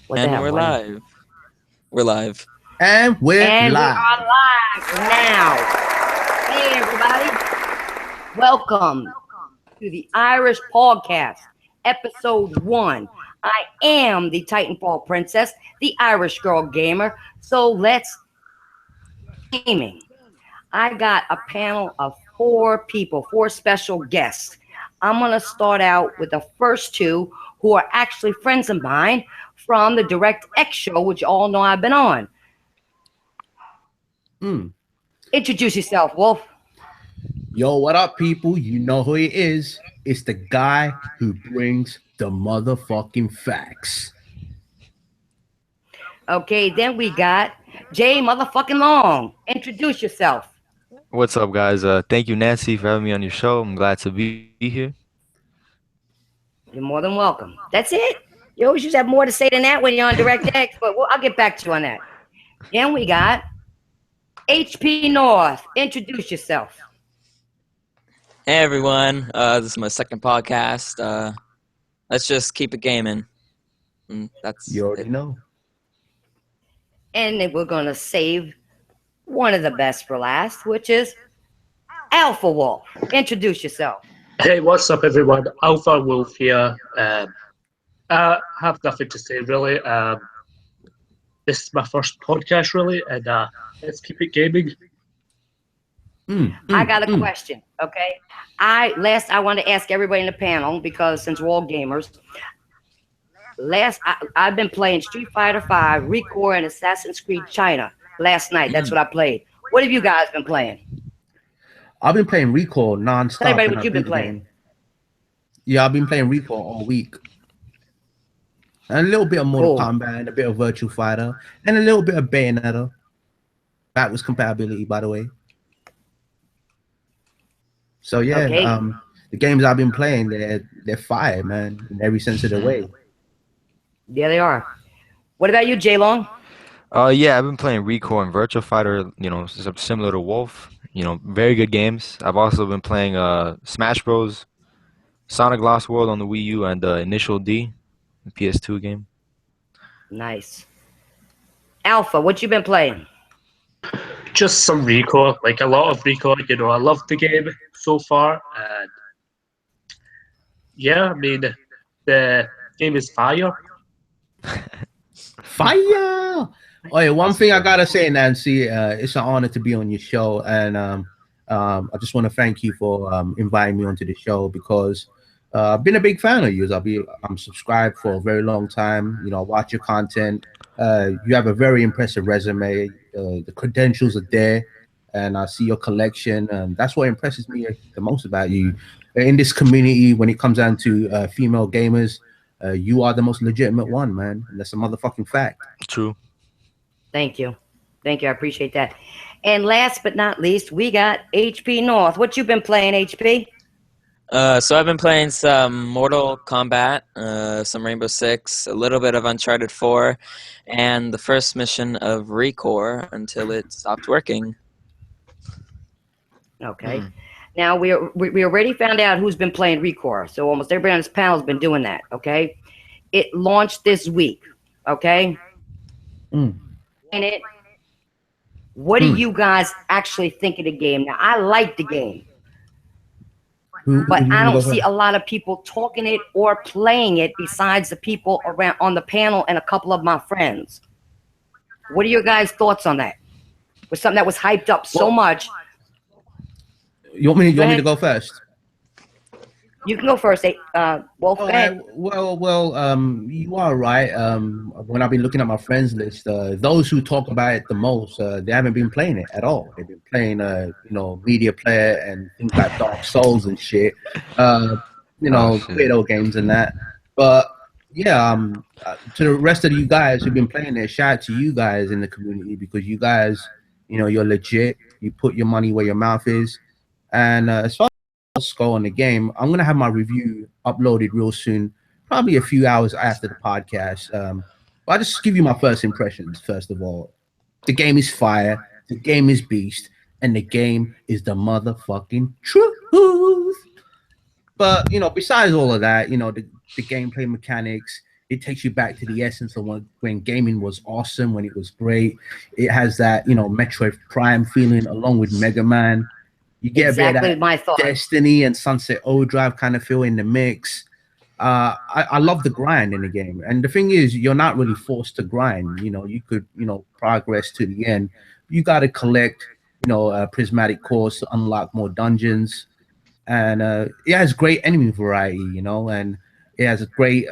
What the And hell? we're live. We're live. And we're And we live. are live now. Hey, everybody. Welcome to the Irish Podcast, Episode 1. I am the Titanfall Princess, the Irish Girl Gamer. So let's gaming. I got a panel of 4 people, 4 special guests. I'm going to start out with the first 2 who are actually friends of mine from the DirectX show, which you all know I've been on. Introduce yourself, Wolf. Yo, what up, people? You know who he is. It's the guy who brings the motherfucking facts. Okay, then we got Jay motherfucking Long. Introduce yourself. What's up, guys? Thank you, Nancy, for having me on your show. I'm glad to be here. You're more than welcome. That's it. You always used to have more to say than that when you're on DirectX, but I'll get back to you on that. Then we got HP North. Introduce yourself. Hey everyone. This is my second podcast. Let's just keep it gaming. That's You already it. know. And then we're going to save one of the best for last, which is Alpha Wolf. Introduce yourself. Hey, what's up, everyone? Alpha Wolf here. I have nothing to say, really. This is my first podcast, really, and let's keep it gaming. I got a question, okay? I want to ask everybody in the panel, because since we're all gamers, I've been playing Street Fighter V, Recore, and Assassin's Creed China last night. That's what I played. What have you guys been playing? I've been playing Recore nonstop. Tell everybody and what I you've been beat the playing. game. Yeah, I've been playing Recore all week. And a little bit of Mortal Cool. Kombat, and a bit of Virtual Fighter, and a little bit of Bayonetta. Backwards compatibility, by the way. So yeah, Okay. the games I've been playing, they're fire, man, in every sense of the way. There they are. What about you, Jay Long? Yeah, I've been playing Recore and Virtual Fighter, similar to Wolf. Very good games. I've also been playing Smash Bros, Sonic Lost World on the Wii U, and Initial D, the PS2 game. Nice. Alpha, what you been playing? Just some Recore, like a lot of Recore. I love the game so far, and yeah, I mean, the game is fire. Fire! Oh yeah, one thing I gotta say, Nancy, it's an honor to be on your show, and I just want to thank you for inviting me onto the show, because I've been a big fan of yours. I'm subscribed for a very long time. I watch your content. You have a very impressive resume. The credentials are there, and I see your collection, and that's what impresses me the most about you. In this community, when it comes down to female gamers, you are the most legitimate one, man. And that's a motherfucking fact. True. Thank you. Thank you. I appreciate that. And last but not least, we got HP North. What you been playing, HP? So I've been playing some Mortal Kombat, some Rainbow Six, a little bit of Uncharted 4, and the first mission of Recore until it stopped working. Okay. Now we already found out who's been playing Recore. So almost everybody on this panel has been doing that. Okay. It launched this week. Okay. In it. What do you guys actually think of the game? Now I like the game, but I don't see a lot of people talking it or playing it besides the people around on the panel and a couple of my friends. What are your guys' thoughts on that? Was something that was hyped up so much. You want me to go first? You can go first, Wolf. Go ahead. Well, you are right. When I've been looking at my friends list, those who talk about it the most, they haven't been playing it at all. They've been playing, Media Player and things like Dark Souls and shit. Video games and that. But yeah, to the rest of you guys who've been playing it, shout out to you guys in the community, because you guys, you're legit. You put your money where your mouth is. And as far as score on the game, I'm gonna have my review uploaded real soon, probably a few hours after the podcast. But I'll just give you my first impressions. First of all, the game is fire, the game is beast, and the game is the motherfucking truth. But besides all of that, the gameplay mechanics, It takes you back to the essence of when gaming was awesome, when it was great. It has that, Metroid Prime feeling along with Mega Man. You get Exactly a bit of my that thought. Destiny and Sunset Overdrive kind of feel in the mix. I love the grind in the game, and the thing is, you're not really forced to grind. You could, progress to the end. You got to collect, prismatic cores to unlock more dungeons, and it has great enemy variety, and it has a great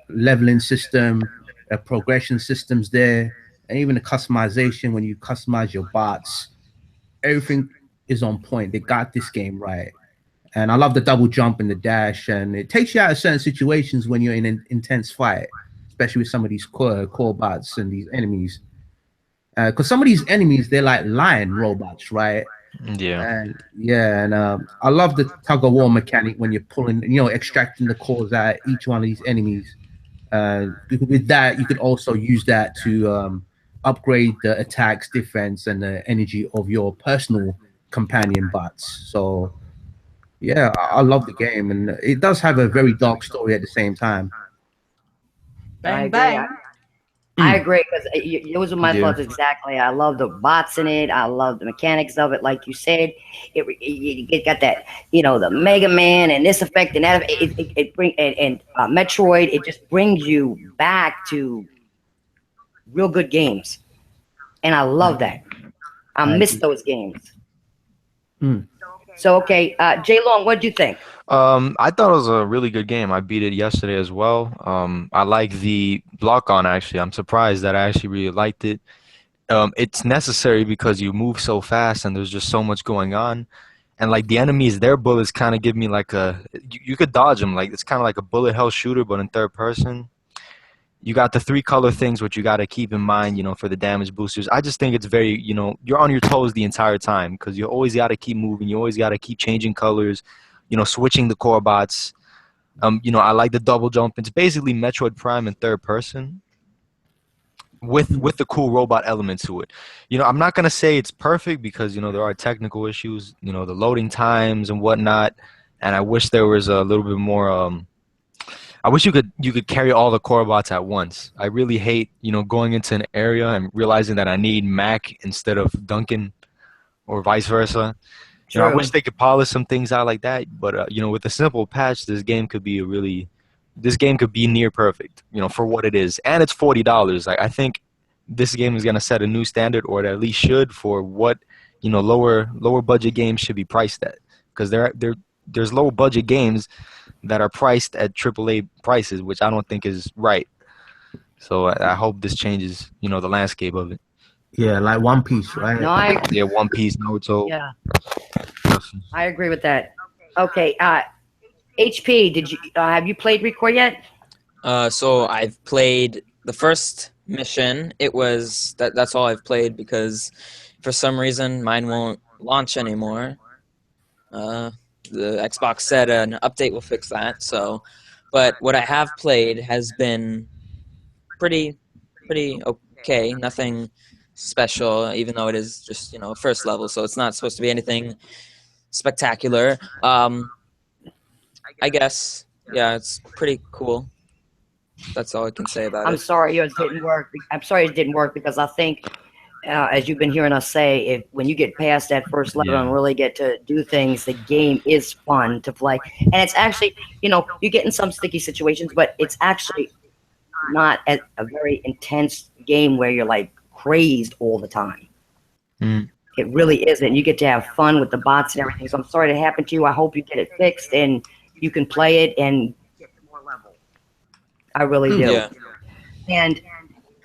leveling system, progression systems there, and even the customization when you customize your bots. Everything is on point. They got this game right. And I love the double jump and the dash, and it takes you out of certain situations when you're in an intense fight, especially with some of these core bots and these enemies. Because some of these enemies, they're like lion robots, right? Yeah. And yeah, and I love the tug of war mechanic when you're pulling, extracting the cores out of each one of these enemies. With that, you could also use that to upgrade the attacks, defense, and the energy of your personal companion bots. So yeah, I love the game, and it does have a very dark story at the same time. I Bang agree. bang. I agree because those are my Yeah. thoughts exactly. I love the bots in it. I love the mechanics of it. Like you said, it got that, the Mega Man and this effect and that. It bring and Metroid. It just brings you back to real good games, and I love that. I miss those games. Mm. So okay, Jay Long, what do you think? I thought it was a really good game. I beat it yesterday as well. I like the block on actually. I'm surprised that I actually really liked it. It's necessary because you move so fast and there's just so much going on. And like the enemies, their bullets kind of give me like you could dodge them. Like it's kind of like a bullet hell shooter, but in third person. You got the 3-color things, which you got to keep in mind, for the damage boosters. I just think it's very, you're on your toes the entire time because you always got to keep moving. You always got to keep changing colors, switching the core bots. I like the double jump. It's basically Metroid Prime in third person with the cool robot element to it. I'm not gonna say it's perfect because there are technical issues. The loading times and whatnot. And I wish there was a little bit more. I wish you could carry all the core bots at once. I really hate, going into an area and realizing that I need Mac instead of Duncan or vice versa. I wish they could polish some things out like that, but with a simple patch, this game could be near perfect, for what it is. And it's $40. Like I think this game is going to set a new standard, or it at least should, for what, lower budget games should be priced at, because there's low budget games that are priced at AAA prices, which I don't think is right. So I hope this changes, the landscape of it. Yeah, like One Piece, right? No, Yeah, One Piece, Naruto. yeah, I agree with that. Okay, HP, did you have you played Recore yet? So I've played the first mission. That's all I've played because for some reason mine won't launch anymore. The Xbox said an update will fix that. So, but what I have played has been pretty okay. Nothing special, even though it is just first level, so it's not supposed to be anything spectacular. I guess it's pretty cool. That's all I can say about it. I'm sorry yours didn't work. I'm sorry it didn't work because I think, as you've been hearing us say, when you get past that first level and really get to do things, the game is fun to play. And it's actually, you get in some sticky situations, but it's actually not a very intense game where you're like crazed all the time. It really isn't. You get to have fun with the bots and everything. So I'm sorry that happened to you. I hope you get it fixed and you can play it and get to more level. I really do. Yeah. And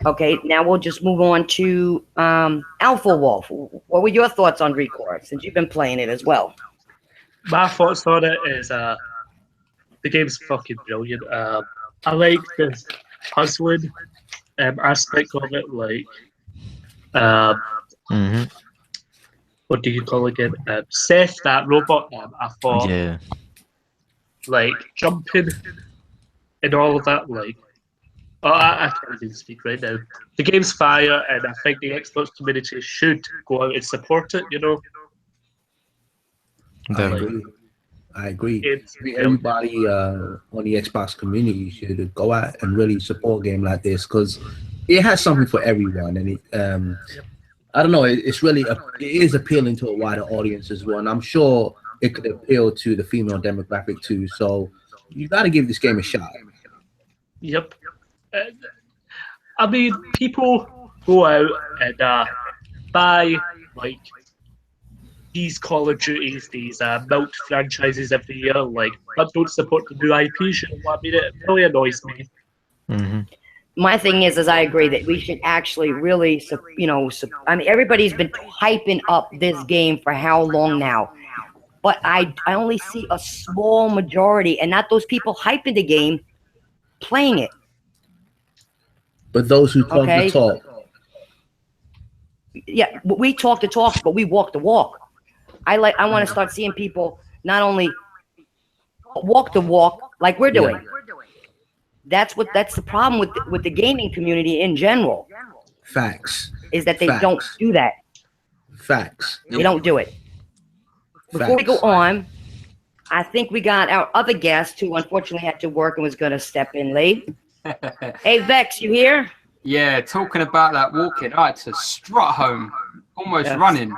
okay, now we'll just move on to Alpha Wolf. What were your thoughts on Recore, since you've been playing it as well? My thoughts on it is the game's fucking brilliant. I like this puzzling aspect of it, like what do you call it again? Seth, that robot. I thought like jumping and all of that, like. Oh, I can't even speak right now. The game's fire, and I think the Xbox community should go out and support it. I agree. I agree. It's Everybody on the Xbox community should go out and really support a game like this because it has something for everyone, and I don't know, it's really it is appealing to a wider audience as well, and I'm sure it could appeal to the female demographic too. So you got to give this game a shot. Yep. I mean, people go out and buy like these Call of Duties, these milk franchises every year, like, but don't support the new IPs. You know, I mean, it really annoys me. Mm-hmm. My thing is I agree that we should actually really, I mean, everybody's been hyping up this game for how long now? But I only see a small majority, and not those people hyping the game, playing it. But those who talk the talk. Yeah, we talk the talk, but we walk the walk. I want to start seeing people not only walk the walk like we're doing. Yeah. That's the problem with the gaming community in general. Facts. Is that they don't do that. Facts. They don't do it. Before we go on, I think we got our other guest who unfortunately had to work and was going to step in late. Hey, Vex, you here? Yeah, talking about that walking, I had to strut home, almost running.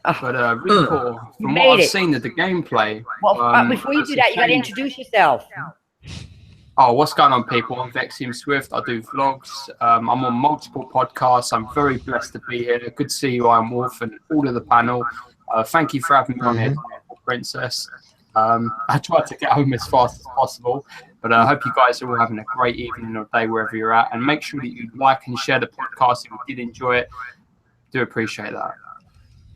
But Recore, from what I've seen of the gameplay. Well, before you do that, you got to introduce yourself. Oh, what's going on, people? I'm Vexium Swift. I do vlogs. I'm on multiple podcasts. I'm very blessed to be here. Good to see you, Iron Wolf, and all of the panel. Thank you for having me on here, Princess. I tried to get home as fast as possible, but I hope you guys are all having a great evening or day wherever you're at. And make sure that you like and share the podcast if you did enjoy it. Do appreciate that.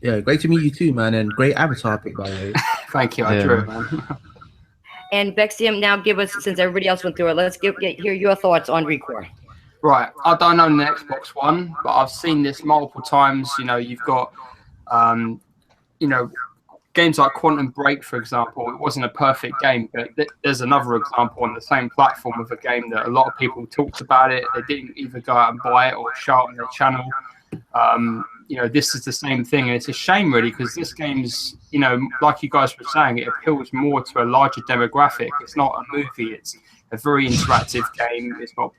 Yeah, great to meet you too, man, and great avatar pick, by the way. Thank you, I drew it, man. And Vexium, now give us, since everybody else went through it, let's hear your thoughts on Recore. Right, I don't own the Xbox One, but I've seen this multiple times. You know, you've got, games like Quantum Break, for example. It wasn't a perfect game, but there's another example on the same platform of a game that a lot of people talked about it. They didn't either go out and buy it or show it on their channel. This is the same thing, and it's a shame really, because this game's, like you guys were saying, it appeals more to a larger demographic. It's not a movie, it's a very interactive game. It's got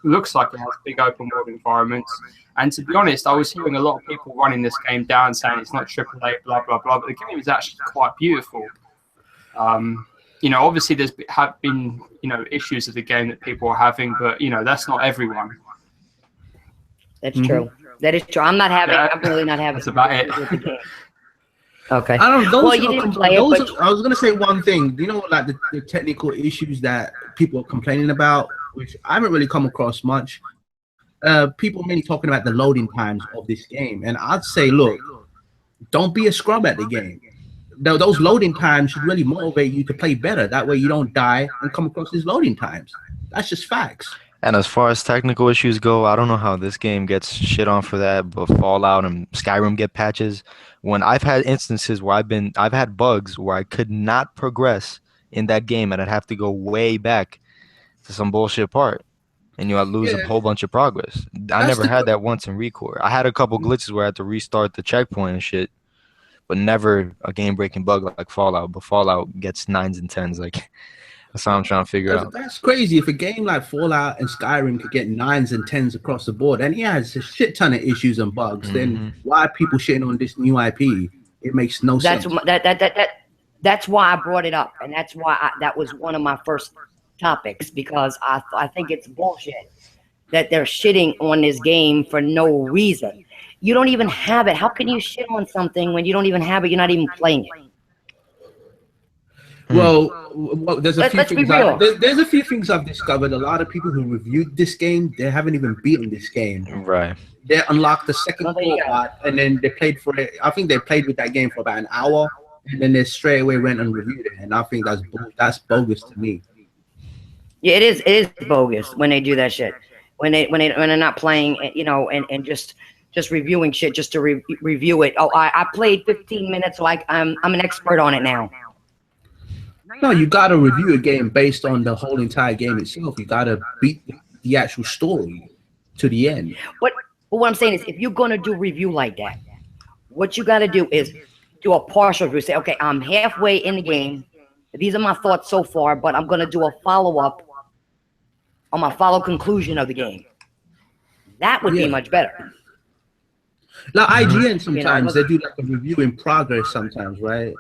looks like it has big open world environments. And to be honest, I was hearing a lot of people running this game down saying it's not AAA, blah, blah, blah, but the game is actually quite beautiful. Obviously there's been issues of the game that people are having, but that's not everyone. That's true. That is true. I'm really not having. That's about it. Okay. I don't know. Well, you didn't play it, but I was gonna say one thing. Like the technical issues that people are complaining about, which I haven't really come across much. People mainly talking about the loading times of this game, and I'd say, look, don't be a scrub at the game. Those loading times should really motivate you to play better. That way, you don't die and come across these loading times. That's just facts. And as far as technical issues go, I don't know how this game gets shit on for that, but Fallout and Skyrim get patches. When I've had instances where I've had bugs where I could not progress in that game, and I'd have to go way back to some bullshit part, and I'd lose a whole bunch of progress. I never had that once in Recore. I had a couple glitches where I had to restart the checkpoint and shit, but never a game-breaking bug like Fallout. But Fallout gets 9s and 10s, like. That's what I'm trying to figure out. That's crazy. If a game like Fallout and Skyrim could get 9s and 10s across the board, and it's a shit ton of issues and bugs, then why are people shitting on this new IP? It makes no sense. That's why I brought it up, and that's why that was one of my first topics, because I think it's bullshit that they're shitting on this game for no reason. You don't even have it. How can you shit on something when you don't even have it? You're not even playing it. Well, there's a few things I've discovered. A lot of people who reviewed this game, they haven't even beaten this game. Right. They unlocked the second part, and then they played for it. I think they played with that game for about an hour, and then they straight away went and reviewed it. And I think that's bogus to me. Yeah, it is bogus when they do that shit. When they're not playing, and just reviewing shit just to review it. Oh, I played 15 minutes, like I'm an expert on it now. No, you gotta review a game based on the whole entire game itself. You gotta beat the actual story to the end. But what I'm saying is, if you're gonna do review like that, what you gotta do is do a partial review. Say, okay, I'm halfway in the game. These are my thoughts so far, but I'm going to do a follow-up on my conclusion of the game. That would be much better. Now, IGN sometimes they do like a review in progress sometimes, right?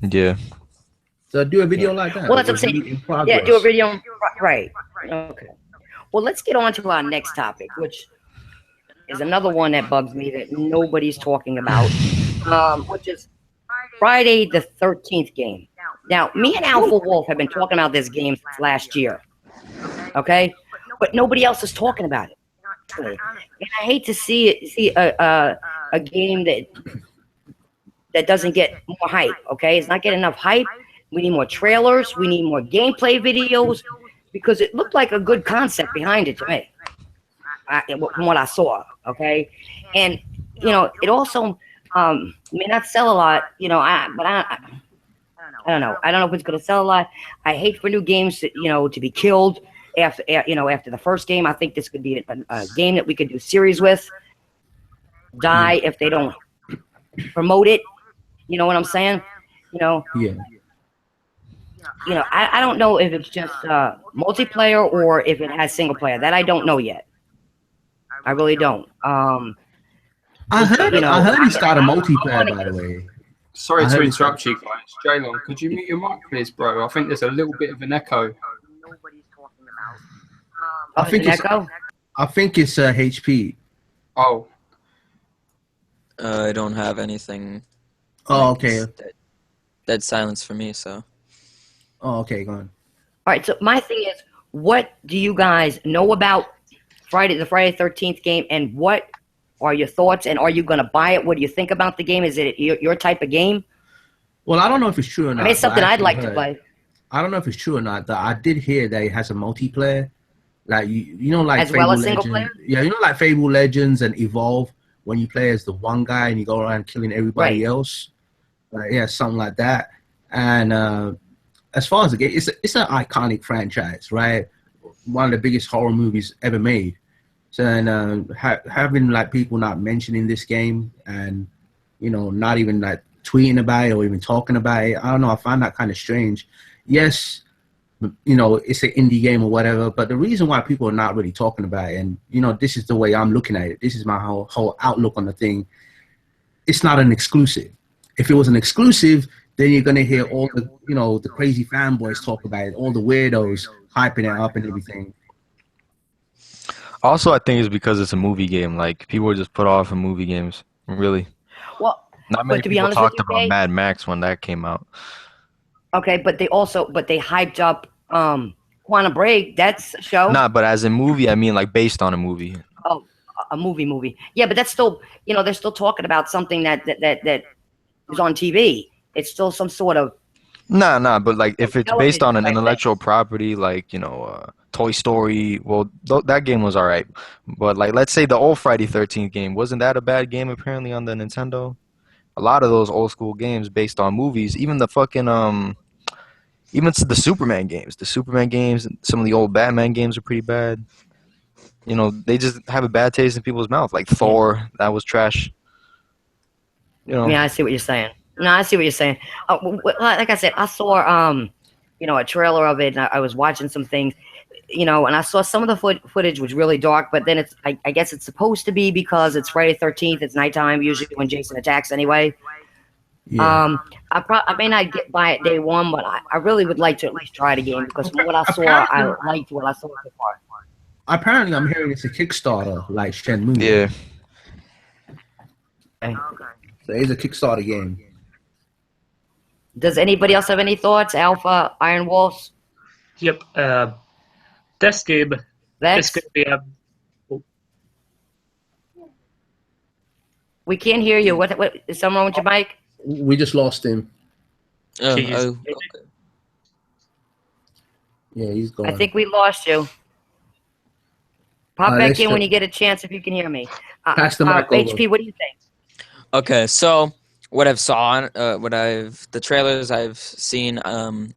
Yeah. So do a video like that. Well, that's what I'm saying. Yeah, do a video. Right. Okay. Well, let's get on to our next topic, which is another one that bugs me that nobody's talking about, which is Friday the 13th game. Now, me and Alpha Wolf have been talking about this game since last year, okay? But nobody else is talking about it. And I hate to see a game that doesn't get more hype, okay? It's not getting enough hype. We need more trailers. We need more gameplay videos because it looked like a good concept behind it to me, from what I saw, okay? And, you know, it also may not sell a lot, you know, I don't know. I don't know if it's going to sell a lot. I hate for new games to be killed after the first game. I think this could be a game that we could do series with. Die if they don't promote it. You know what I'm saying? You know. Yeah. You know, I don't know if it's just multiplayer or if it has single player. That I don't know yet. I really don't. I heard he started multiplayer, by the way. Sorry to interrupt you guys. Jaylon, could you mute your mic, please, bro? I think there's a little bit of an echo. I think it's HP. Oh. I don't have anything. Oh, okay. Dead silence for me, so. Oh, okay, go on. All right, so my thing is, what do you guys know about the Friday 13th game, and what are your thoughts, and are you going to buy it? What do you think about the game? Is it your type of game? Well, I don't know if it's true or not. I mean, it's something I'd like to play. I don't know if it's true or not. I did hear that it has a multiplayer. Like, you know, like as Fable well as single player? Yeah, you know, like Fable Legends and Evolve, when you play as the one guy and you go around killing everybody else. Yeah, something like that. And as far as the game, it's an iconic franchise, right? One of the biggest horror movies ever made. So, and having like people not mentioning this game and, you know, not even like tweeting about it or even talking about it, I don't know. I find that kind of strange. Yes, you know, it's an indie game or whatever, but the reason why people are not really talking about it, and, you know, this is the way I'm looking at it. This is my whole outlook on the thing. It's not an exclusive. If it was an exclusive, then you're going to hear all the, you know, the crazy fanboys talk about it, all the weirdos hyping it up and everything. Also, I think it's because it's a movie game. Like, people just put off in movie games, really. Well, not many to be people honest talked with you, about Mad Max when that came out. Okay, but they hyped up Quantum Break. That's a show. Nah, but as a movie, I mean like based on a movie. Oh, a movie. Yeah, but that's still, you know, they're still talking about something that is on TV. It's still some sort of. Nah, but like if it's based on an intellectual property, like, you know, Toy Story, well, that game was all right. But like, let's say the old Friday 13th game, wasn't that a bad game apparently on the Nintendo? A lot of those old school games based on movies, even the fucking even the Superman games, some of the old Batman games are pretty bad. You know, they just have a bad taste in people's mouth. Like Thor, that was trash. You know. Yeah, I see what you're saying. No, I see what you're saying. Like I said, I saw you know, a trailer of it, and I was watching some things, you know, and I saw some of the footage was really dark, but then I guess it's supposed to be because it's Friday 13th, it's nighttime usually when Jason attacks anyway. Yeah. I may not buy it day one, but I really would like to at least try the game because from what I saw, I liked what I saw so far. Apparently, I'm hearing it's a Kickstarter like Shenmue. Yeah. Okay. So it's a Kickstarter game. Does anybody else have any thoughts? Alpha, Iron Wolves? Yep. This game is going to be We can't hear you. What is something wrong with your mic? We just lost him. Okay. Yeah, he's gone. I think we lost you. Pop back in when you get a chance if you can hear me. Pass the mic over. HP, what do you think? Okay, so what I've saw, the trailers I've seen,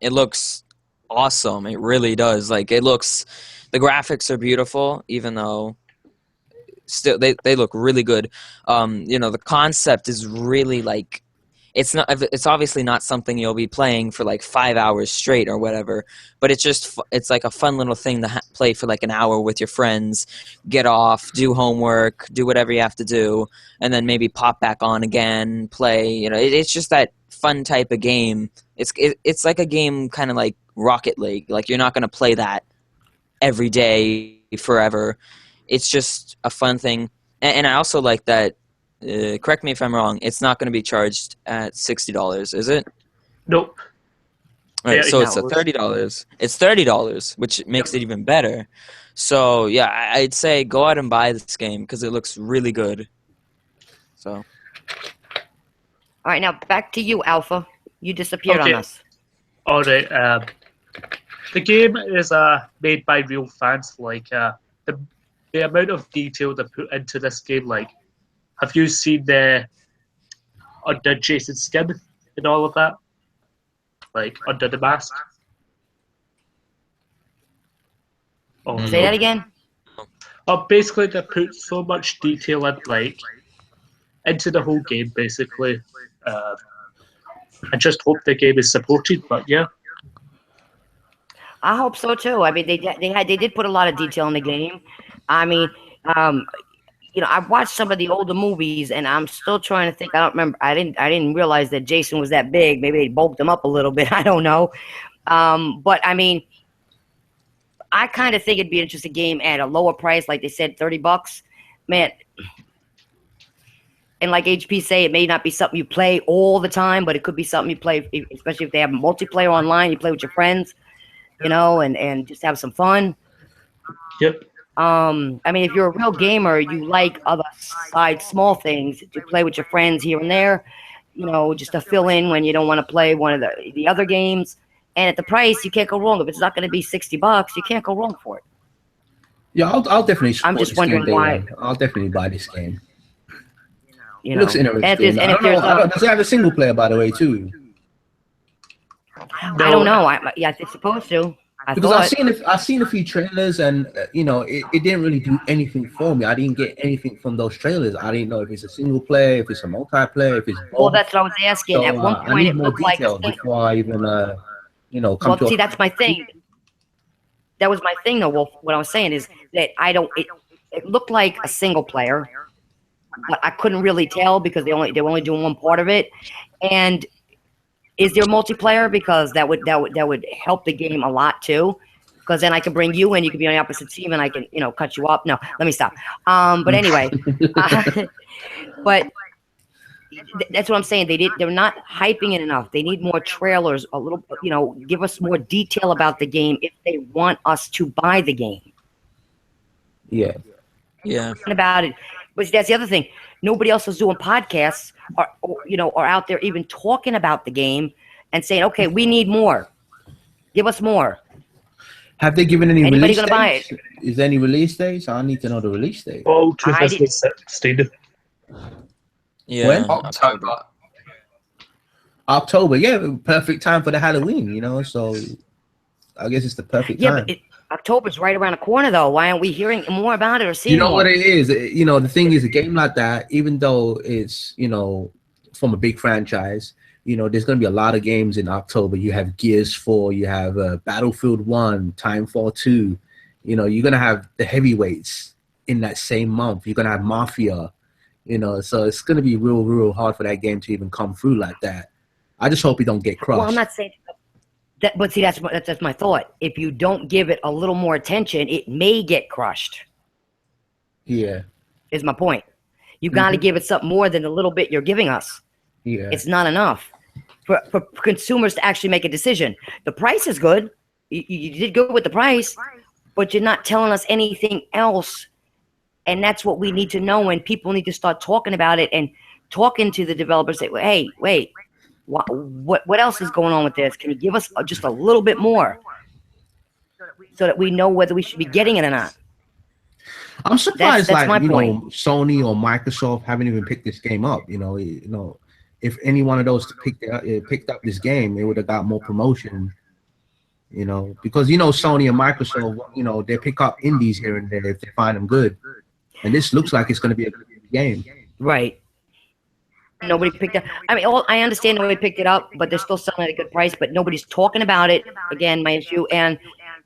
it looks awesome. It really does. Like, the graphics are beautiful, even though still they look really good. You know, the concept is really like, it's obviously not something you'll be playing for like 5 hours straight or whatever, but it's like a fun little thing to play for like an hour with your friends, get off, do homework, do whatever you have to do, and then maybe pop back on again, play. You know, it's just that fun type of game. It's like a game kind of like Rocket League. Like, you're not going to play that every day forever. It's just a fun thing. And I also like that, correct me if I'm wrong, it's not going to be charged at $60, is it? Nope. Right, so it's $30. It's $30, which makes it even better. So yeah, I'd say go out and buy this game because it looks really good. So. All right, now back to you, Alpha. You disappeared on us. All right. The game is made by real fans. Like the amount of detail they put into this game. Like, have you seen the under Jason's skin and all of that? Like under the mask. Oh, Say that again. Basically, they put so much detail in, like, into the whole game. Basically, I just hope the game is supported. But yeah, I hope so too. I mean, they did put a lot of detail in the game. I mean, you know, I've watched some of the older movies, and I'm still trying to think. I don't remember. I didn't realize that Jason was that big. Maybe they bulked him up a little bit. I don't know. But I mean, I kind of think it'd be an interesting game at a lower price, like they said, $30. Man, and like HP say, it may not be something you play all the time, but it could be something you play, especially if they have multiplayer online. You play with your friends, you know, and just have some fun. Yep. I mean, if you're a real gamer, you like other side small things to play with your friends here and there, you know, just to fill in when you don't want to play one of the other games. And at the price, you can't go wrong. If it's not going to be $60, you can't go wrong for it. Yeah, I'll definitely. I'm just wondering why. I'll definitely buy this game. You It know, looks interesting. Does it have a single player, by the way, too? I don't know. Yeah, it's supposed to. Because I've seen a few trailers, and you know, it didn't really do anything for me. I didn't get anything from those trailers. I didn't know if it's a single player, if it's a multiplayer, if it's both. Well, that's what I was asking. So, At one point, it looked like a before I even you know, come well, to see, that's my thing. That was my thing, though, Wolf. What I was saying is that it looked like a single player, but I couldn't really tell because they were only doing one part of it. And is there multiplayer? Because that would help the game a lot too. Because then I can bring you in, you can be on the opposite team, and I can, you know, cut you up. No, let me stop. But anyway, but that's what I'm saying. They're not hyping it enough. They need more trailers, a little, you know, give us more detail about the game if they want us to buy the game. Yeah. About it, but that's the other thing. Nobody else is doing podcasts or out there even talking about the game and saying, okay, we need more. Give us more. Have they given any Anybody release gonna buy dates? Is there any release dates? I need to know the release date. Oh, 2016. Yeah. When? October. Yeah, perfect time for the Halloween, you know, so I guess it's the perfect time. But October's right around the corner, though. Why aren't we hearing more about it or seeing You know more? what it is? You know, the thing is, a game like that, even though it's, you know, from a big franchise, you know, there's going to be a lot of games in October. You have Gears 4, you have Battlefield 1, Timefall 2. You know, you're going to have the heavyweights in that same month. You're going to have Mafia, you know, so it's going to be real, real hard for that game to even come through like that. I just hope you don't get crushed. Well, I'm not saying that, but see, that's my thought. If you don't give it a little more attention, it may get crushed. Yeah. Is my point. You got to give it something more than the little bit you're giving us. Yeah. It's not enough for consumers to actually make a decision. The price is good. You did good with the price, but you're not telling us anything else. And that's what we need to know. And people need to start talking about it and talking to the developers. Say, hey, wait, what else is going on with this? Can you give us just a little bit more so that we know whether we should be getting it or not? I'm surprised, that's my you point. know, Sony or Microsoft haven't even picked this game up. You know, if any one of those picked up this game, they would have got more promotion. You know, because you know Sony and Microsoft, you know, they pick up indies here and there if they find them good, and this looks like it's going to be a good game. Right. Nobody picked up. I mean, I understand nobody picked it up, but they're still selling at a good price. But nobody's talking about it. Again, my issue, and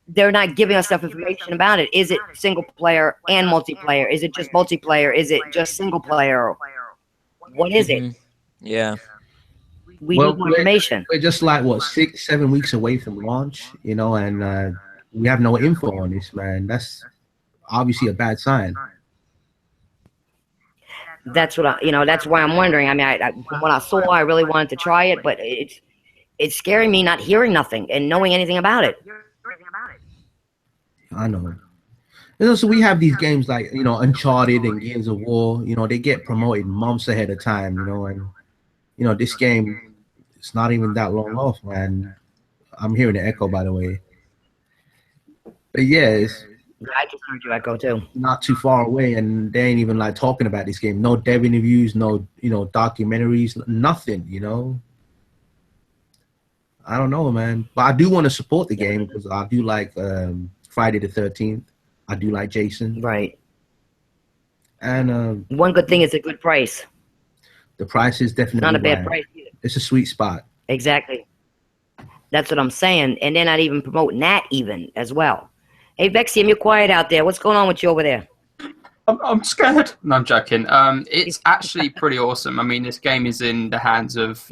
they're not giving us enough information about it. Is it single player and multiplayer? Is it just multiplayer? Is it just single player? What is it? Yeah. We need more information. We're just like what 6-7 weeks away from launch, you know, and we have no info on this, man. That's obviously a bad sign. That's what that's why I'm wondering. I mean, from what I saw, I really wanted to try it, but it's scaring me not hearing nothing and knowing anything about it. I know. And also, we have these games like, you know, Uncharted and Gears of War. You know, they get promoted months ahead of time. You know, and you know this game, it's not even that long off, man. I'm hearing the echo, by the way. But yeah, I just heard you echo too. Not too far away, and they ain't even like talking about this game. No dev interviews, no documentaries, nothing. You know, I don't know, man. But I do want to support the game because I do like Friday the 13th. I do like Jason. Right. And one good thing is a good price. The price is definitely not a bad price either. It's a sweet spot. Exactly. That's what I'm saying, and they're not even promoting that even as well. Hey, Vexium, you're quiet out there. What's going on with you over there? I'm scared. No, I'm joking. It's actually pretty awesome. I mean, this game is in the hands of,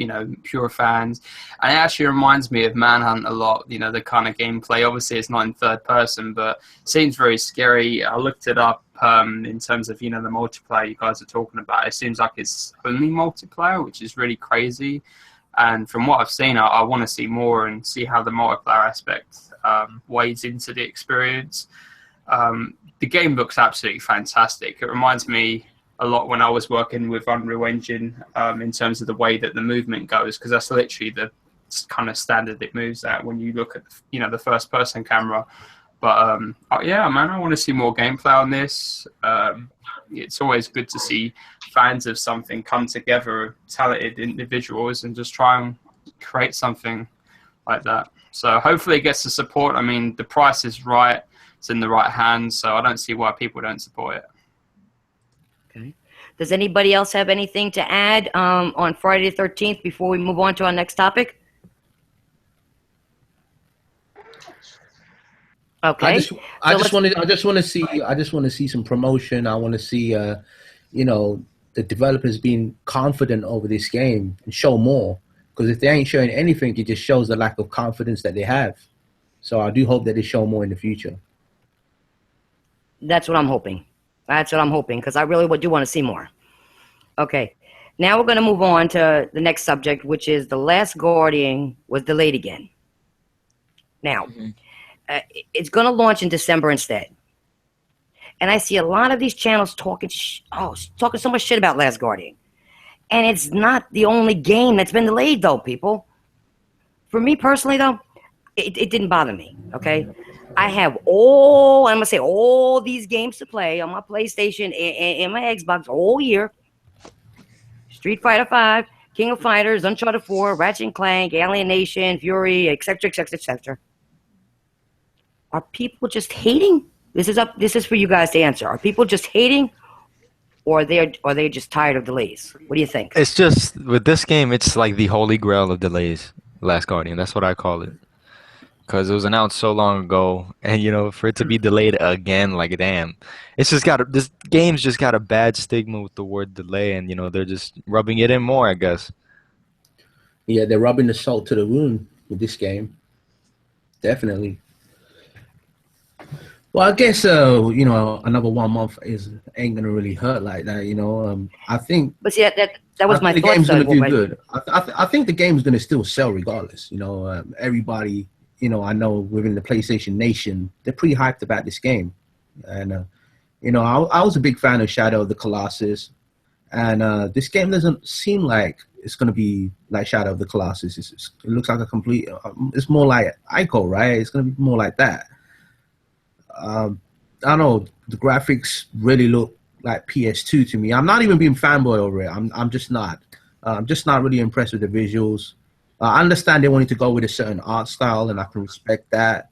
pure fans. And it actually reminds me of Manhunt a lot, the kind of gameplay. Obviously, it's not in third person, but it seems very scary. I looked it up in terms of, the multiplayer you guys are talking about. It seems like it's only multiplayer, which is really crazy. And from what I've seen, I want to see more and see how the multiplayer aspect weighs into the experience. The game looks absolutely fantastic. It reminds me a lot when I was working with Unreal Engine in terms of the way that the movement goes, because that's literally the kind of standard it moves at when you look at the first person camera. But yeah, man, I want to see more gameplay on this. It's always good to see fans of something come together, talented individuals, and just try and create something like that. So hopefully it gets the support. I mean, the price is right. It's in the right hands, so I don't see why people don't support it. Okay. Does anybody else have anything to add on Friday the 13th before we move on to our next topic? Okay. I just want to see some promotion. I want to see the developers being confident over this game and show more. Because if they ain't showing anything, it just shows the lack of confidence that they have. So I do hope that they show more in the future. That's what I'm hoping. That's what I'm hoping, because I really do want to see more. Okay. Now we're going to move on to the next subject, which is The Last Guardian was delayed again. Now, it's going to launch in December instead. And I see a lot of these channels talking so much shit about Last Guardian. And it's not the only game that's been delayed, though, people. For me personally, though, it didn't bother me, okay? I have all these games to play on my PlayStation and my Xbox all year. Street Fighter 5, King of Fighters, Uncharted 4, Ratchet & Clank, Alien Nation, Fury, etc., etc., etc. Are people just hating? This is for you guys to answer. Are people just hating, or are they just tired of delays? What do you think? It's just, with this game, it's like the holy grail of delays, Last Guardian. That's what I call it. Because it was announced so long ago, and for it to be delayed again, like damn, this game's just got a bad stigma with the word delay, and they're just rubbing it in more, I guess. Yeah, they're rubbing the salt to the wound with this game. Definitely. Well, I guess another 1 month ain't gonna really hurt like that. I think. But see, that was my thought. The game's gonna do good. I think the game's gonna still sell regardless. Everybody. I know within the PlayStation Nation, they're pretty hyped about this game. And, I was a big fan of Shadow of the Colossus. And this game doesn't seem like it's going to be like Shadow of the Colossus. It looks like a complete... it's more like Ico, right? It's going to be more like that. I don't know. The graphics really look like PS2 to me. I'm not even being fanboy over it. I'm just not. I'm just not really impressed with the visuals. I understand they wanted to go with a certain art style, and I can respect that.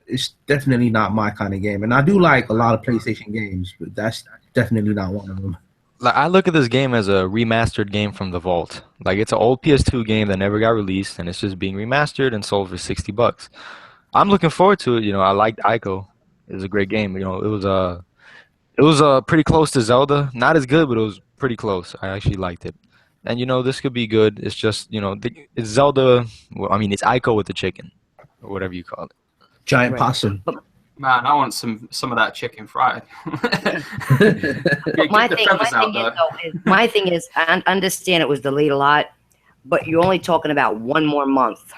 It's definitely not my kind of game. And I do like a lot of PlayStation games, but that's definitely not one of them. like I look at this game as a remastered game from the vault. Like it's an old PS2 game that never got released, and it's just being remastered and sold for $60. I'm looking forward to it. You know, I liked Ico. It was a great game. You know, it was pretty close to Zelda. Not as good, but it was pretty close. I actually liked it. And you know, this could be good. It's just it's Zelda. Well, I mean, it's Ico with the chicken, or whatever you call it. Giant possum. Man, I want some of that chicken fried. My thing is, I understand it was delayed a lot, but you're only talking about one more month.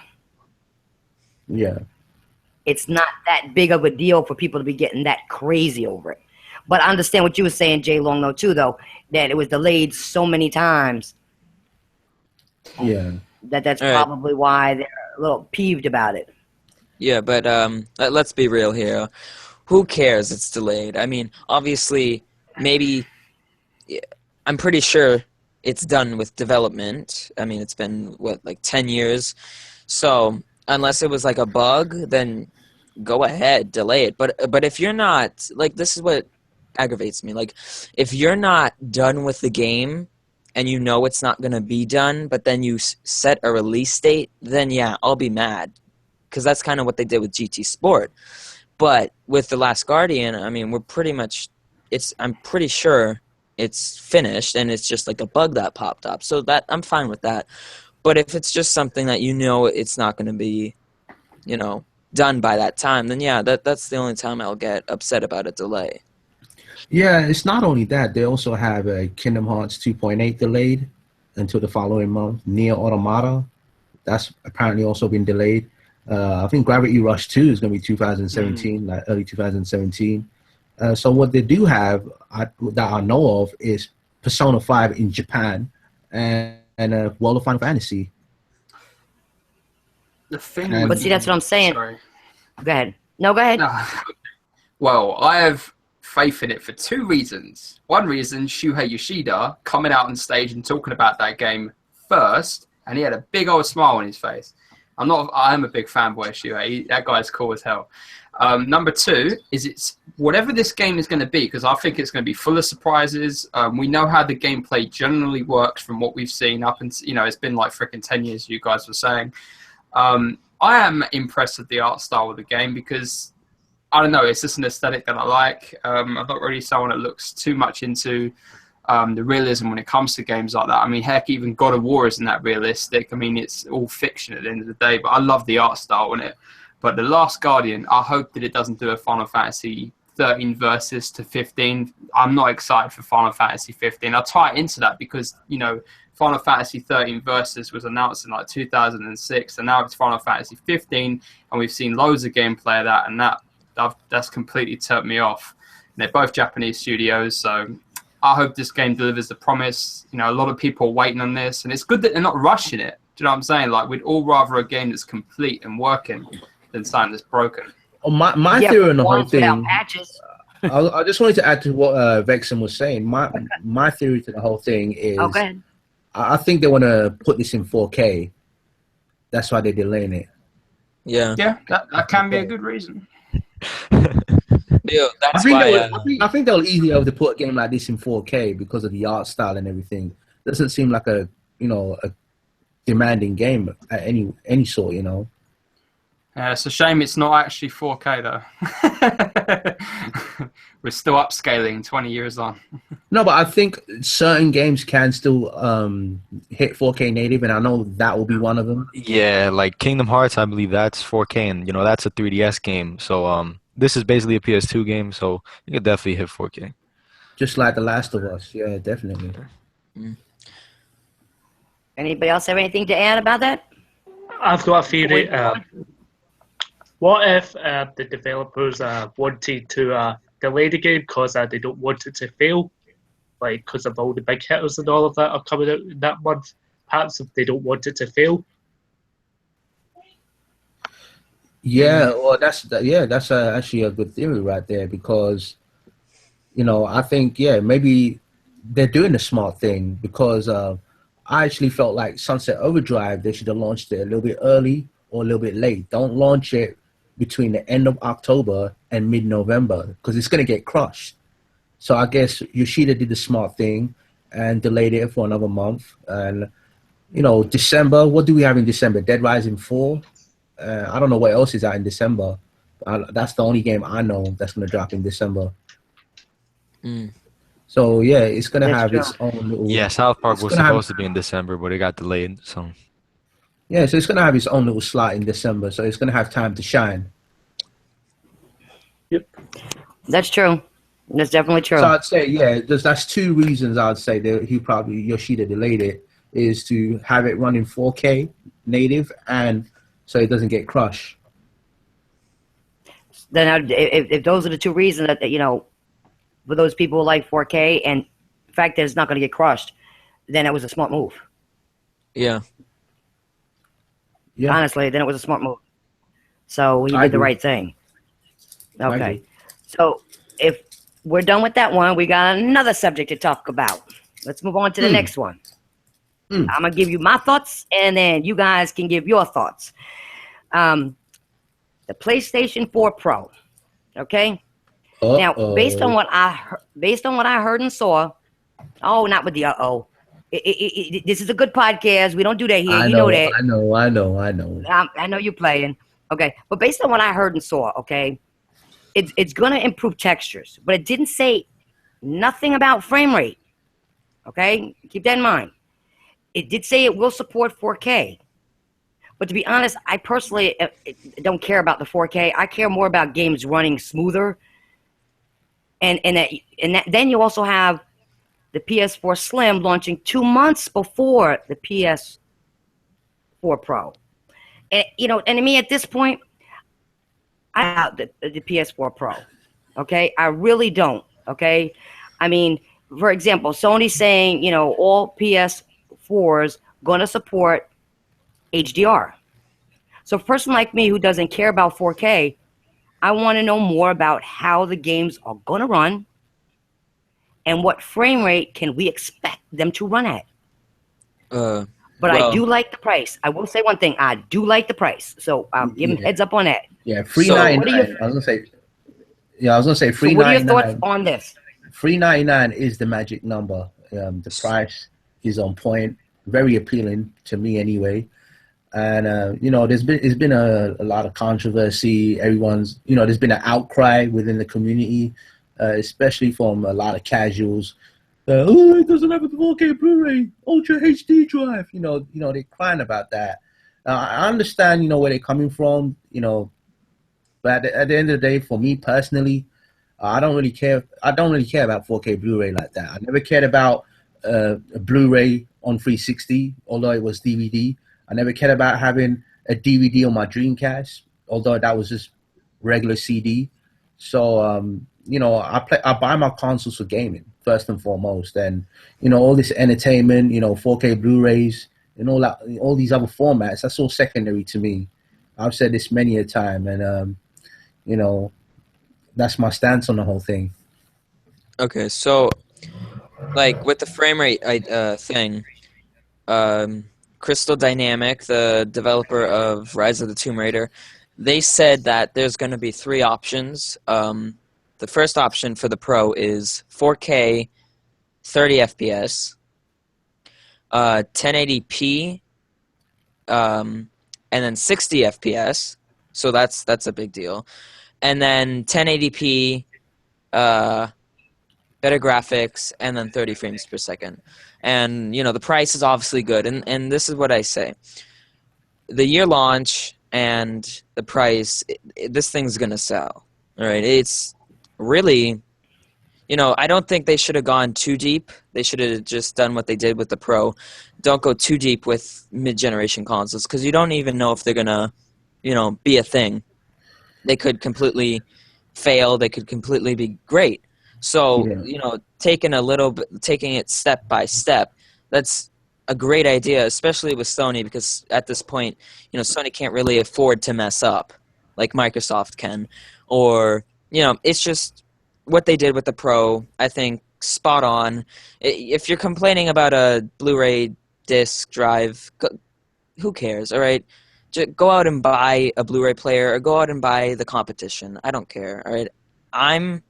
Yeah. It's not that big of a deal for people to be getting that crazy over it. But I understand what you were saying, Jay Long, though, too, though, that it was delayed so many times. Yeah. That's probably why they're a little peeved about it. Yeah, but let's be real here. Who cares it's delayed? I mean, obviously, maybe I'm pretty sure it's done with development. I mean, it's been, like 10 years? So unless it was like a bug, then go ahead, delay it. But if you're not, like, this is what aggravates me. Like, if you're not done with the game and you know it's not going to be done, but then you set a release date, then yeah, I'll be mad. Because that's kind of what they did with GT Sport. But with The Last Guardian, I mean, we're pretty much, I'm pretty sure it's finished, and it's just like a bug that popped up. So that I'm fine with that. But if it's just something that you know it's not going to be, done by that time, then yeah, that's the only time I'll get upset about a delay. Yeah, it's not only that. They also have Kingdom Hearts 2.8 delayed until the following month. Nier Automata, that's apparently also been delayed. I think Gravity Rush 2 is going to be 2017, like early 2017. So what they do have that I know of is Persona 5 in Japan and World of Final Fantasy. The thing, but see, that's what I'm saying. Sorry. Go ahead. No, go ahead. No. Well, I have faith in it for two reasons. One reason, Shuhei Yoshida coming out on stage and talking about that game first, and he had a big old smile on his face. I'm a big fanboy of Shuhei. That guy's cool as hell. Number two is it's whatever this game is going to be, because I think it's going to be full of surprises. We know how the gameplay generally works from what we've seen up, and it's been like freaking 10 years. You guys were saying. I am impressed with the art style of the game because I don't know, it's just an aesthetic that I like. I'm not really someone that looks too much into the realism when it comes to games like that. I mean, heck, even God of War isn't that realistic. I mean, it's all fiction at the end of the day, but I love the art style in it. But The Last Guardian, I hope that it doesn't do a Final Fantasy 13 versus to 15. I'm not excited for Final Fantasy 15. I'll tie it into that because, Final Fantasy 13 Versus was announced in like 2006, and now it's Final Fantasy 15, and we've seen loads of gameplay of that, and that's completely turned me off. And they're both Japanese studios, so I hope this game delivers the promise. A lot of people are waiting on this, and it's good that they're not rushing it. Do you know what I'm saying? Like, we'd all rather a game that's complete and working than something that's broken. Oh, my theory on the whole thing. Patches. I just wanted to add to what Vexen was saying. My theory to the whole thing is, go ahead. I think they want to put this in 4K. That's why they're delaying it. Yeah. Yeah, that can be a good reason. Yeah, that's why. I think they'll easily be able to put a game like this in 4K because of the art style and everything. It doesn't seem like a demanding game at any sort. Yeah, it's a shame it's not actually 4K though. We're still upscaling 20 years on. No, but I think certain games can still hit 4K native, and I know that will be one of them. Yeah, like Kingdom Hearts, I believe that's 4K, and that's a 3DS game. So this is basically a PS2 game, so you could definitely hit 4K. Just like The Last of Us, yeah, definitely. Anybody else have anything to add about that? I've got a theory. What if the developers wanted to delay the game because they don't want it to fail? Like, because of all the big hitters and all of that are coming out that month. Perhaps if they don't want it to fail. Yeah, well, that's actually a good theory right there because, I think, maybe they're doing the smart thing because I actually felt like Sunset Overdrive, they should have launched it a little bit early or a little bit late. Don't launch it between the end of October and mid-November because it's going to get crushed. So I guess Yoshida did the smart thing. and delayed it for another month. And December. What do we have in December? Dead Rising 4. I don't know what else is out in December. That's the only game I know that's going to drop in December. So yeah, it's going to have its own little. Yeah, South Park was supposed to be in December, but it got delayed. So yeah, so it's going to have its own little slot in December. So it's going to have time to shine. Yep, that's true. That's definitely true. So I'd say, yeah, that's two reasons I'd say that Yoshida delayed it, is to have it run in 4K native and so it doesn't get crushed. Then if those are the two reasons that, for those people who like 4K and the fact that it's not going to get crushed, then it was a smart move. Yeah. Honestly, then it was a smart move. So he did the right thing. Okay. So if we're done with that one, we got another subject to talk about. Let's move on to the next one. I'm going to give you my thoughts, and then you guys can give your thoughts. The PlayStation 4 Pro. Okay? Now, based on what I heard and saw, not with the this is a good podcast. We don't do that here. You know that. I know. I know you're playing. Okay. But based on what I heard and saw, okay, it's going to improve textures. But it didn't say nothing about frame rate. Okay? Keep that in mind. It did say it will support 4K. But to be honest, I personally don't care about the 4K. I care more about games running smoother. And then you also have the PS4 Slim launching 2 months before the PS4 Pro. And and to me at this point, I have the PS4 Pro. Okay, I really don't. Okay, I mean, for example, Sony's saying all PS4s gonna support HDR. So a person like me who doesn't care about 4K, I want to know more about how the games are going to run and what frame rate can we expect them to run at. But I do like the price. I will say one thing. I do like the price. So give them heads up on that. Yeah, $399. I was going to say $399. So what are your thoughts on this? $399 is the magic number. The price is on point. Very appealing to me anyway. And there's been a lot of controversy. Everyone's there's been an outcry within the community, especially from a lot of casuals. It doesn't have a 4K Blu-ray Ultra HD drive. They're crying about that. I understand where they're coming from. But at the end of the day, for me personally, I don't really care. I don't really care about 4K Blu-ray like that. I never cared about a Blu-ray on 360, although it was DVD. I never cared about having a DVD on my Dreamcast, although that was just regular CD. So, I buy my consoles for gaming first and foremost, and all this entertainment, 4K Blu-rays and all these other formats. That's all secondary to me. I've said this many a time, and that's my stance on the whole thing. Okay, so like with the frame rate thing, Crystal Dynamic, the developer of Rise of the Tomb Raider, they said that there's going to be 3 options. The first option for the Pro is 4K 30 FPS, 1080p, and then 60 FPS. So that's a big deal. And then 1080p, better graphics, and then 30 frames per second. And, the price is obviously good. And this is what I say. The year launch and the price, this thing's going to sell. All right? It's really, I don't think they should have gone too deep. They should have just done what they did with the Pro. Don't go too deep with mid-generation consoles because you don't even know if they're going to, be a thing. They could completely fail. They could completely be great. So, taking it step by step, that's a great idea, especially with Sony, because at this point, Sony can't really afford to mess up like Microsoft can. Or, it's just what they did with the Pro, I think, spot on. If you're complaining about a Blu-ray disc drive, who cares, all right? Just go out and buy a Blu-ray player or go out and buy the competition. I don't care, all right? I'm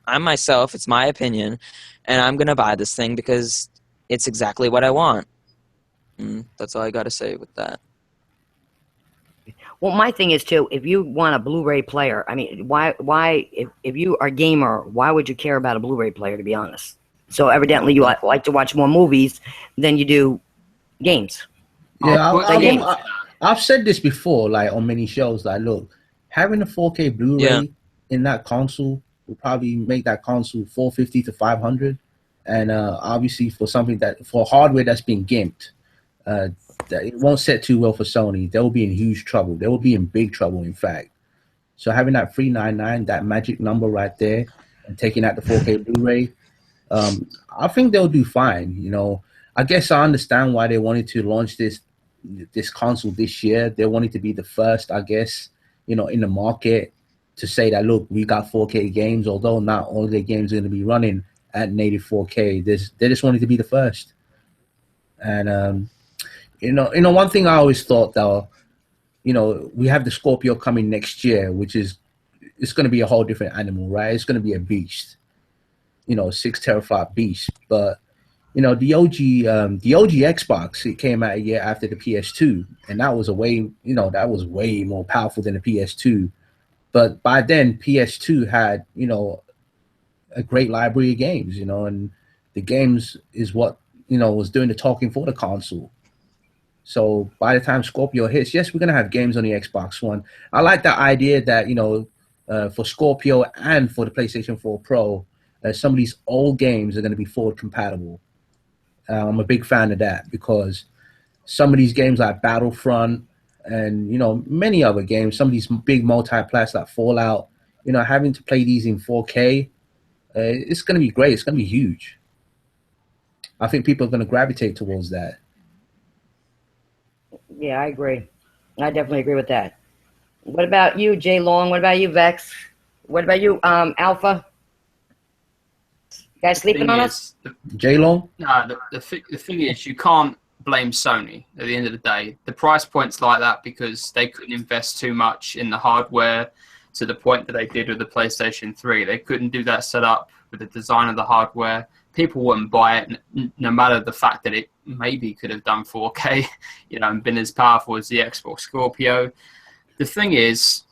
myself, it's my opinion, and I'm going to buy this thing because it's exactly what I want. That's all I got to say with that. Well, my thing is too, if you want a Blu-ray player, I mean, why, if you are a gamer, why would you care about a Blu-ray player, to be honest? So evidently you like to watch more movies than you do games. Yeah, I've said this before, like on many shows, like, look, having a 4K Blu-ray in that console will probably make that console 450 to 500. And obviously for something for hardware that's been gimped, that it won't set too well for Sony. They will be in huge trouble. They will be in big trouble, in fact. So having that 399, that magic number right there, and taking out the 4K Blu-ray, I think they'll do fine. You know, I guess I understand why they wanted to launch this console this year. They wanted to be the first, I guess, you know, in the market to say that, look, we got 4K games, although not all their games are going to be running at native 4K. They just wanted to be the first. And you know, one thing I always thought, though, you know, we have the Scorpio coming next year, which is, it's going to be a whole different animal, right? It's going to be a beast, you know, 6 teraflop beast. But, you know, the OG Xbox, it came out a year after the PS2, and that was way more powerful than the PS2. But by then, PS2 had, you know, a great library of games, you know, and the games is what, you know, was doing the talking for the console. So by the time Scorpio hits, yes, we're going to have games on the Xbox One. I like the idea that, you know, for Scorpio and for the PlayStation 4 Pro, some of these old games are going to be forward compatible. I'm a big fan of that, because some of these games like Battlefront and, you know, many other games, some of these big multiplats like Fallout, you know, having to play these in 4K, it's going to be great. It's going to be huge. I think people are going to gravitate towards that. Yeah, I agree. I definitely agree with that. What about you, Jay Long? What about you, Vex? What about you, Alpha? You guys sleeping on us? Jay Long? No, the thing is, you can't blame Sony at the end of the day. The price point's like that because they couldn't invest too much in the hardware to the point that they did with the PlayStation 3. They couldn't do that setup with the design of the hardware. People wouldn't buy it, no matter the fact that it maybe could have done 4K, you know, and been as powerful as the Xbox Scorpio. The thing is,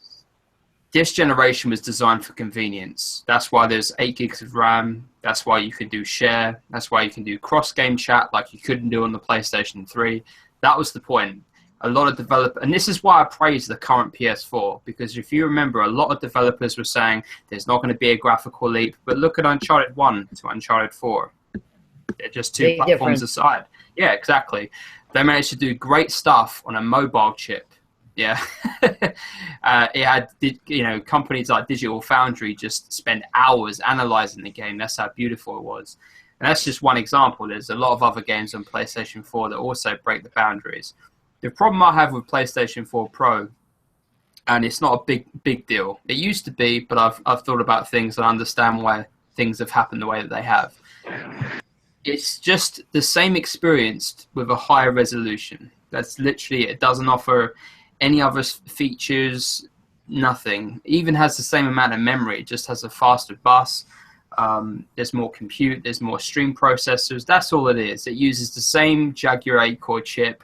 this generation was designed for convenience. That's why there's 8 gigs of RAM. That's why you can do share. That's why you can do cross-game chat like you couldn't do on the PlayStation 3. That was the point. A lot of developers, and this is why I praise the current PS4, because if you remember, a lot of developers were saying there's not going to be a graphical leap, but look at Uncharted 1 to Uncharted 4. They're just two platforms aside. Yeah, exactly. They managed to do great stuff on a mobile chip. Yeah. It had, you know, companies like Digital Foundry just spend hours analyzing the game. That's how beautiful it was. And that's just one example. There's a lot of other games on PlayStation 4 that also break the boundaries. The problem I have with PlayStation 4 Pro, and it's not a big deal. It used to be, but I've thought about things and I understand why things have happened the way that they have. It's just the same experience with a higher resolution. That's literally it. It doesn't offer any other features, nothing. It even has the same amount of memory. It just has a faster bus. There's more compute. There's more stream processors. That's all it is. It uses the same Jaguar 8-core chip.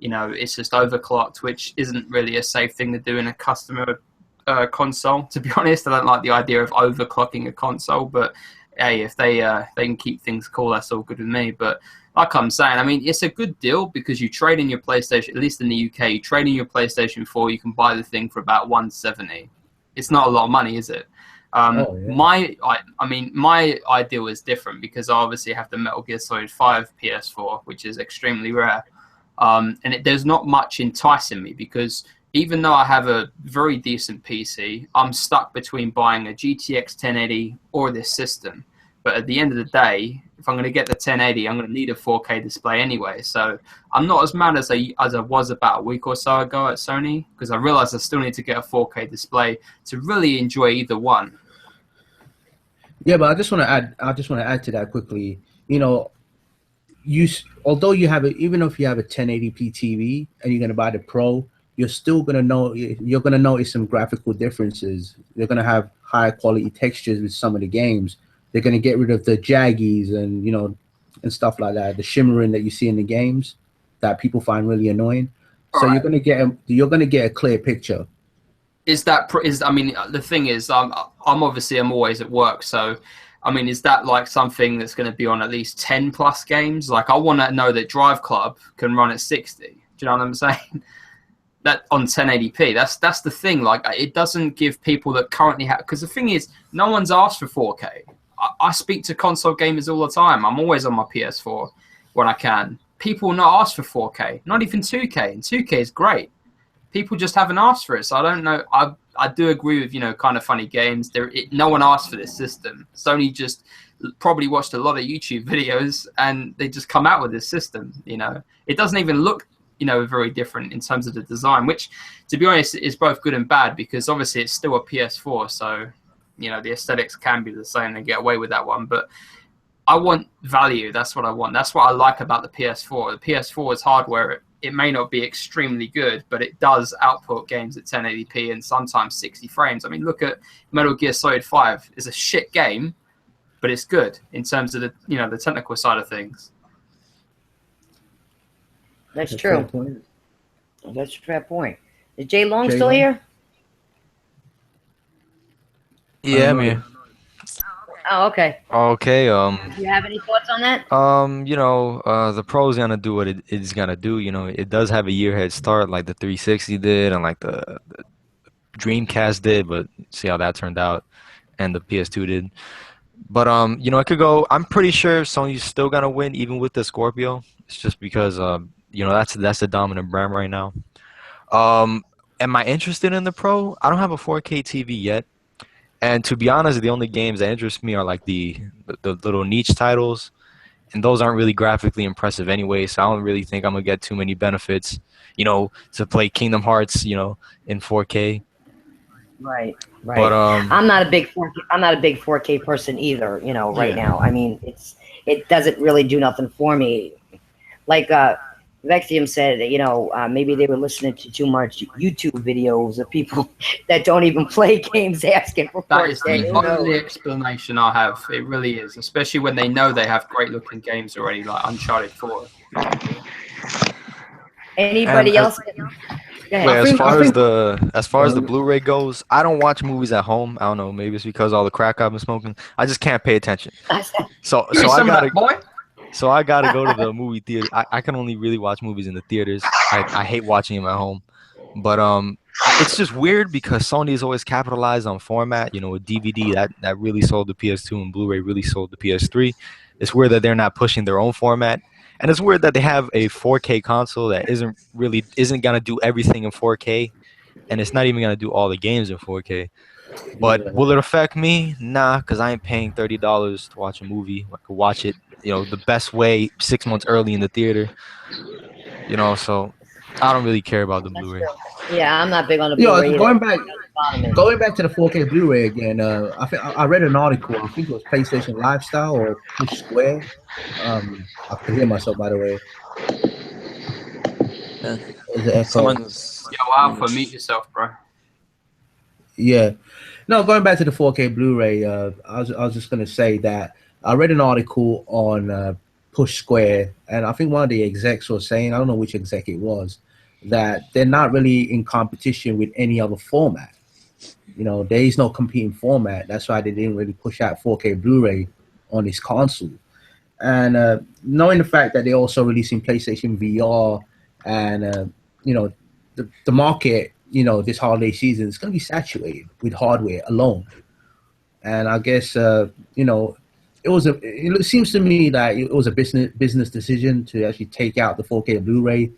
You know, it's just overclocked, which isn't really a safe thing to do in a customer console. To be honest, I don't like the idea of overclocking a console, but hey, if they can keep things cool, that's all good with me. But like I'm saying, I mean, it's a good deal because you trade in your PlayStation, at least in the UK, you trade in your PlayStation 4, you can buy the thing for about $170. It's not a lot of money, is it? My ideal is different because I obviously have the Metal Gear Solid 5 PS4, which is extremely rare. And there's not much enticing me because even though I have a very decent PC, I'm stuck between buying a GTX 1080 or this system. But at the end of the day, if I'm going to get the 1080, I'm going to need a 4K display anyway. So I'm not as mad as I was about a week or so ago at Sony because I realized I still need to get a 4K display to really enjoy either one. Yeah, but I just want to add to that quickly. You know, although you have even if you have a 1080p TV and you're going to buy the Pro, you're going to notice some graphical differences. They're going to have higher quality textures with some of the games. They're going to get rid of the jaggies and, you know, and stuff like that, the shimmering that you see in the games that people find really annoying. So Right. you're gonna get a clear picture. I mean, the thing is, I'm always at work, so I mean, is that like something that's going to be on at least 10 plus games? Like, I want to know that Drive Club can run at 60. Do you know what I'm saying? That on 1080p. That's the thing. Like, it doesn't give people that currently have, because the thing is, no one's asked for 4K. I speak to console gamers all the time. I'm always on my PS4 when I can. People not ask for 4K, not even 2K, and 2K is great. People just haven't asked for it. So I don't know. I do agree with, kind of funny games. No one asked for this system. Sony just probably watched a lot of YouTube videos and they just come out with this system. It doesn't even look, very different in terms of the design, which, to be honest, is both good and bad, because obviously it's still a PS4. So, the aesthetics can be the same and get away with that one. But I want value. That's what I want. That's what I like about the PS4. The PS4's hardware, it may not be extremely good, but it does output games at 1080p and sometimes 60 frames. I mean, look at Metal Gear Solid 5. It's a shit game, but it's good in terms of the technical side of things. That's true. That's a fair point. Is Jay Long still Long? here? Yeah, I'm here. Oh, okay. Okay. Do you have any thoughts on that? The Pro's gonna do what it's gonna do. It does have a year head start, like the 360 did, and like the Dreamcast did. But see how that turned out, and the PS2 did. But it could go. I'm pretty sure Sony's still gonna win, even with the Scorpio. It's just because that's the dominant brand right now. Am I interested in the Pro? I don't have a 4K TV yet. And to be honest, the only games that interest me are like the little niche titles, and those aren't really graphically impressive anyway. So I don't really think I'm gonna get too many benefits, to play Kingdom Hearts, in 4K. Right. But I'm not a big 4K person either. Right now. I mean, it doesn't really do nothing for me. Like Vexium said, maybe they were listening to too much YouTube videos of people that don't even play games asking for 4K. That is the only explanation I have. It really is, especially when they know they have great looking games already, like Uncharted 4. Anybody else? As far as the Blu-ray goes, I don't watch movies at home. I don't know, maybe it's because all the crack I've been smoking. I just can't pay attention. So I gotta go to the movie theater. I can only really watch movies in the theaters. I hate watching them at home. But it's just weird because Sony has always capitalized on format. With DVD that really sold the PS2 and Blu-ray really sold the PS3. It's weird that they're not pushing their own format. And it's weird that they have a 4K console that isn't gonna do everything in 4K, and it's not even gonna do all the games in 4K. But will it affect me? Nah, because I ain't paying $30 to watch a movie. I could watch it, the best way 6 months early in the theater. So I don't really care about the Blu-ray. Yeah, I'm not big on the Blu-ray. Going back to the 4K Blu-ray again. I think I read an article. I think it was PlayStation Lifestyle or Push Square. I can hear myself, by the way. Someone's Alpha, mute yourself, bro. Yeah. No, going back to the 4K Blu-ray, I was just going to say that I read an article on Push Square, and I think one of the execs was saying, I don't know which exec it was, that they're not really in competition with any other format. There is no competing format. That's why they didn't really push out 4K Blu-ray on this console. And knowing the fact that they're also releasing PlayStation VR and, the market, this holiday season is going to be saturated with hardware alone. And I guess, it seems to me that it was a business decision to actually take out the 4K Blu-ray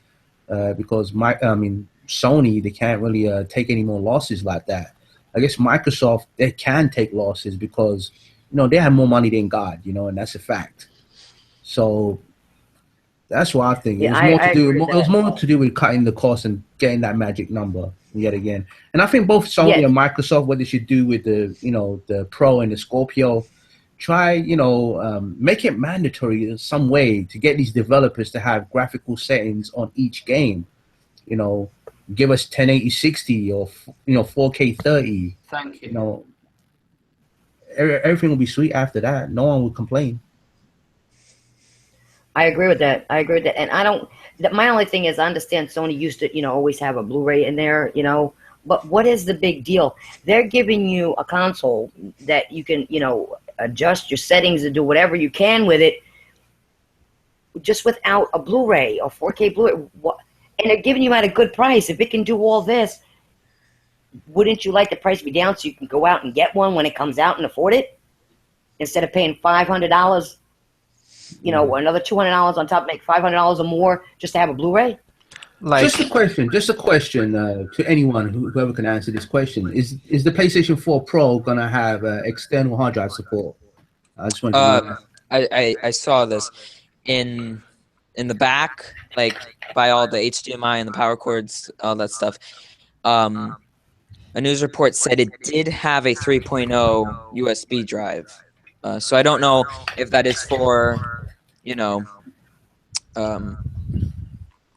because Sony, they can't really take any more losses like that. I guess Microsoft, they can take losses because, they have more money than God, and that's a fact. So that's what I think. It was more to do with cutting the cost and getting that magic number yet again. And I think both Sony and Microsoft, what they should do with the Pro and the Scorpio, try, make it mandatory in some way to get these developers to have graphical settings on each game. Give us 1080 60 or 4K 30. Thank you. Everything will be sweet after that. No one will complain. I agree with that. I agree with that. And I don't. My only thing is, I understand Sony used to, always have a Blu-ray in there, But what is the big deal? They're giving you a console that you can, adjust your settings and do whatever you can with it, just without a Blu-ray or 4K Blu-ray. And they're giving you at a good price. If it can do all this, wouldn't you like the price to be down so you can go out and get one when it comes out and afford it, instead of paying $500? Another $200 on top, make $500 or more just to have a Blu-ray. Just a question to anyone whoever can answer this question: Is the PlayStation 4 Pro gonna have external hard drive support? I just want to know. I saw this in the back, like by all the HDMI and the power cords, all that stuff. A news report said it did have a 3.0 USB drive. So I don't know if that is for,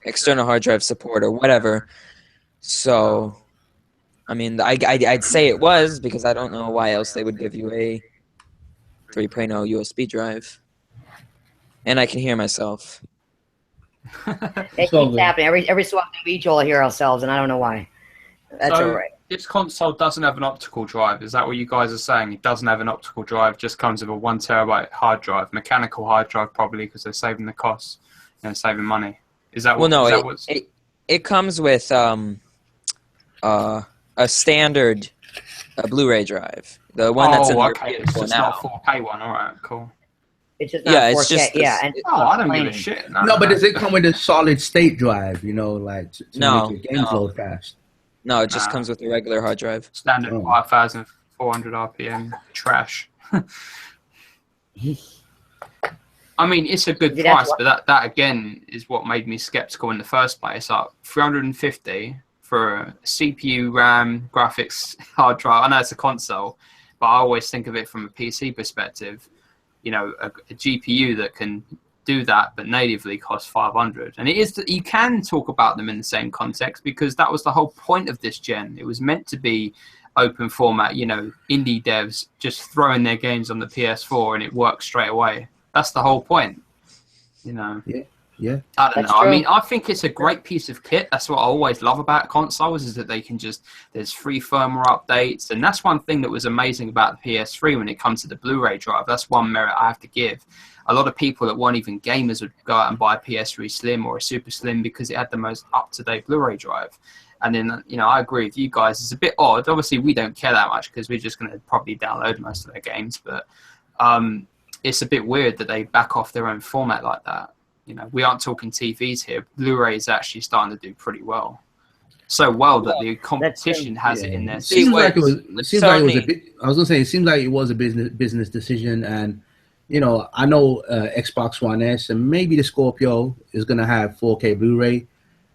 external hard drive support or whatever. So, I mean, I'd say it was, because I don't know why else they would give you a 3.0 USB drive. And I can hear myself. It keeps happening. Every so often we each all hear ourselves, and I don't know why. That's all right. This console doesn't have an optical drive. Is that what you guys are saying? It doesn't have an optical drive, just comes with a 1 terabyte hard drive, mechanical hard drive probably, because they're saving the costs, saving money. Is that what? Well, no, it comes with a standard Blu-ray drive, the one that's in the it's just not a 4K one. All right, cool. It's just not 4K. It's just I don't give a shit. No, but does it come with a solid state drive? Like to make your games load fast. No, it just comes with a regular hard drive. Standard 5,400 RPM trash. I mean, it's a good price, but that again is what made me skeptical in the first place. Like $350 for a CPU, RAM, graphics hard drive. I know it's a console, but I always think of it from a PC perspective. A GPU that can do that, but natively costs $500. And it is that you can talk about them in the same context, because that was the whole point of this gen. It was meant to be open format, indie devs just throwing their games on the PS4 and it works straight away. That's the whole point, Yeah. I don't know. True. I mean, I think it's a great piece of kit. That's what I always love about consoles, is that they can there's free firmware updates. And that's one thing that was amazing about the PS3 when it comes to the Blu-ray drive. That's one merit I have to give. A lot of people that weren't even gamers would go out and buy a PS3 Slim or a Super Slim because it had the most up-to-date Blu-ray drive. And then, I agree with you guys. It's a bit odd. Obviously, we don't care that much because we're just going to probably download most of their games. But it's a bit weird that they back off their own format like that. We aren't talking TVs here. Blu-ray is actually starting to do pretty well. So well that the competition has it in there. It seems like it was a business decision, and I know Xbox One S and maybe the Scorpio is gonna have 4K Blu-ray.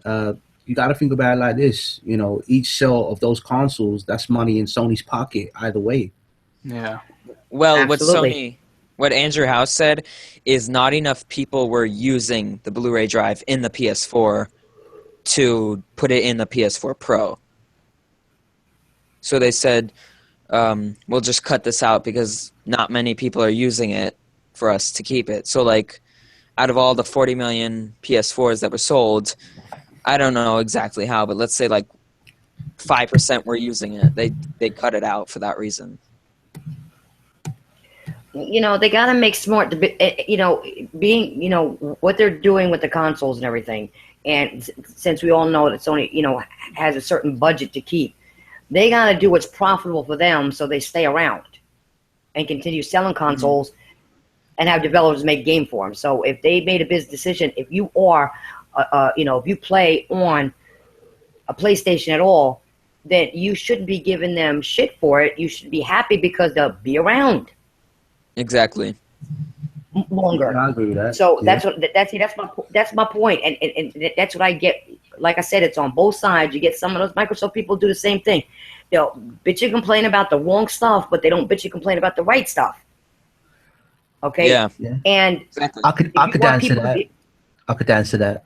You got to think about it like this. Each sale of those consoles, that's money in Sony's pocket either way. Yeah. Well, what Andrew House said is not enough people were using the Blu-ray drive in the PS4 to put it in the PS4 Pro. So they said, we'll just cut this out because not many people are using it for us to keep it. So, out of all the 40 million PS4s that were sold, I don't know exactly how, but let's say 5% were using it. They cut it out for that reason. They got to make smart, being, what they're doing with the consoles and everything. And since we all know that Sony, has a certain budget to keep, they got to do what's profitable for them so they stay around and continue selling consoles and have developers make game for them. So if they made a business decision, if you are, if you play on a PlayStation at all, then you shouldn't be giving them shit for it. You should be happy because they'll be around. Exactly. Longer. I agree with that. So that's my point, and that's what I get. Like I said, it's on both sides. You get some of those Microsoft people do the same thing. They'll bitch and complain about the wrong stuff, but they don't bitch and complain about the right stuff. Okay. Yeah. And exactly. I could answer that. I could answer that.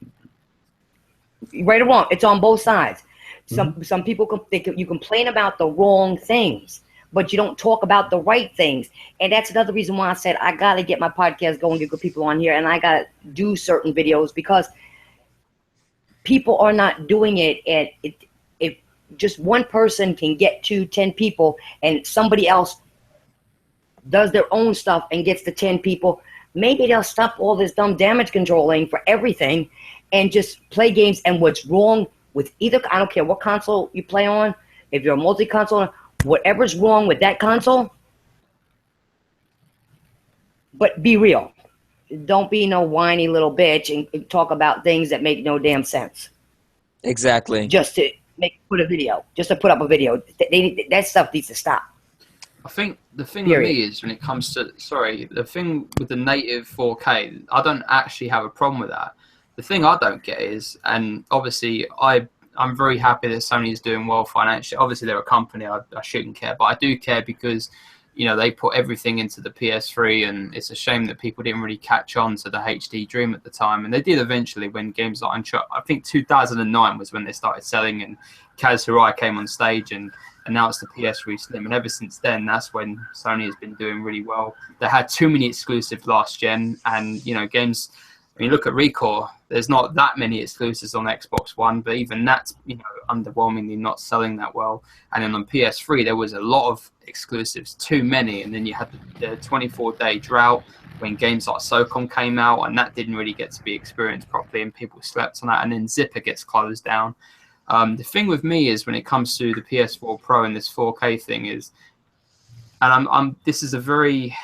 Right or wrong, it's on both sides. Some people you complain about the wrong things, but you don't talk about the right things. And that's another reason why I said I got to get my podcast going, get good people on here, and I got to do certain videos because people are not doing it. And if just one person can get to 10 people and somebody else does their own stuff and gets to 10 people, maybe they'll stop all this dumb damage controlling for everything and just play games. And what's wrong with either, I don't care what console you play on, if you're a multi-console, whatever's wrong with that console, but be real. Don't be no whiny little bitch and talk about things that make no damn sense. Exactly. Just to put a video, just to put up a video. That stuff needs to stop. I think the thing with me is when it comes to, the thing with the native 4K, I don't actually have a problem with that. The thing I don't get is, and obviously I'm very happy that Sony is doing well financially. Obviously they're a company, I shouldn't care, but I do care because, you know, they put everything into the PS3, and it's a shame that people didn't really catch on to the HD dream at the time. And they did eventually when games like Uncharted, I think 2009 was when they started selling, and Kaz Hirai came on stage and announced the PS3 Slim. And ever since then, that's when Sony has been doing really well. They had too many exclusives last gen, and, you know, games, when you look at Recore, there's not that many exclusives on Xbox One, but even that's, you know, underwhelmingly not selling that well. And then on PS3, there was a lot of exclusives, too many. And then you had the 24-day drought when games like SOCOM came out, and that didn't really get to be experienced properly, and people slept on that. And then Zipper gets closed down. The thing with me is when it comes to the PS4 Pro and this 4K thing is, and this is a very,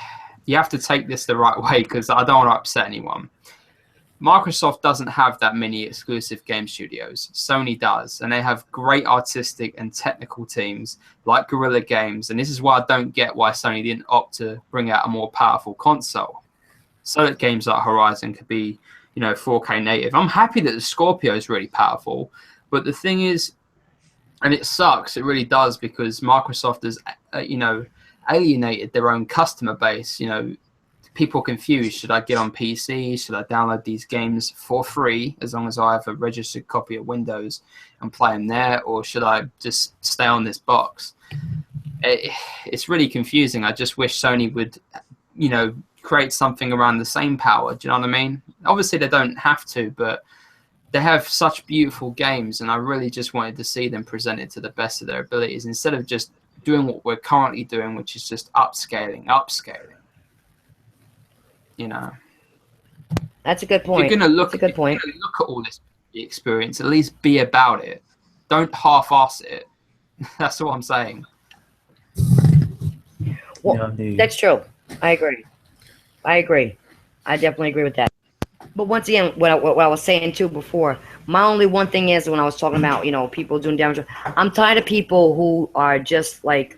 you have to take this the right way because I don't want to upset anyone. Microsoft doesn't have that many exclusive game studios. Sony does, and they have great artistic and technical teams like Guerrilla Games, and this is why I don't get why Sony didn't opt to bring out a more powerful console so that games like Horizon could be, you know, 4K native. I'm happy that the Scorpio is really powerful, but the thing is, and it sucks, it really does, because Microsoft has, you know, alienated their own customer base. You know, people confused. Should I get on PC? Should I download these games for free as long as I have a registered copy of Windows and play them there? Or should I just stay on this box? It's really confusing. I just wish Sony would, you know, create something around the same power. Do you know what I mean? Obviously, they don't have to, but they have such beautiful games, and I really just wanted to see them presented to the best of their abilities instead of just doing what we're currently doing, which is just upscaling. You know, that's a good point. If you're gonna look at all this experience, at least be about it. Don't half-ass it. That's what I'm saying. Well, that's true. I agree. I definitely agree with that. But once again, what I was saying too before, my only one thing is when I was talking about, you know, people doing damage, I'm tired of people who are just like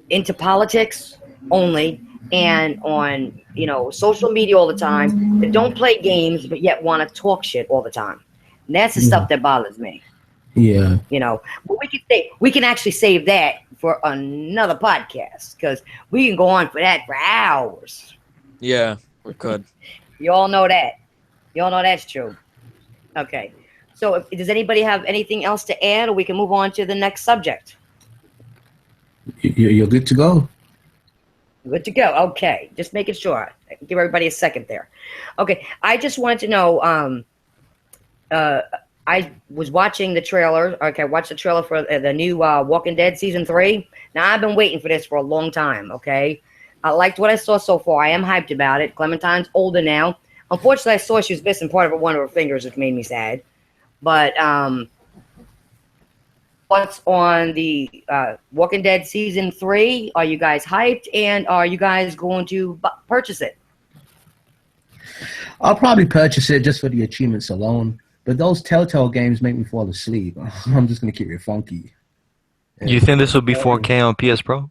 into politics only and on, you know, social media all the time, that don't play games but yet want to talk shit all the time. And that's the stuff that bothers me. Yeah. You know, but we can actually save that for another podcast because we can go on for that for hours. Yeah, we could. You all know that. You all know that's true. Okay. So does anybody have anything else to add, or we can move on to the next subject? You're good to go. Good to go. Okay. Just making sure. Give everybody a second there. Okay. I just wanted to know, I was watching the trailer. Okay, I watched the trailer for the new Walking Dead Season 3. Now, I've been waiting for this for a long time, okay? I liked what I saw so far. I am hyped about it. Clementine's older now. Unfortunately, I saw she was missing part of one of her fingers, which made me sad. But what's on the Walking Dead Season 3? Are you guys hyped? And are you guys going to purchase it? I'll probably purchase it just for the achievements alone. But those Telltale games make me fall asleep. I'm just going to keep it funky. You think this will be 4K on PS Pro?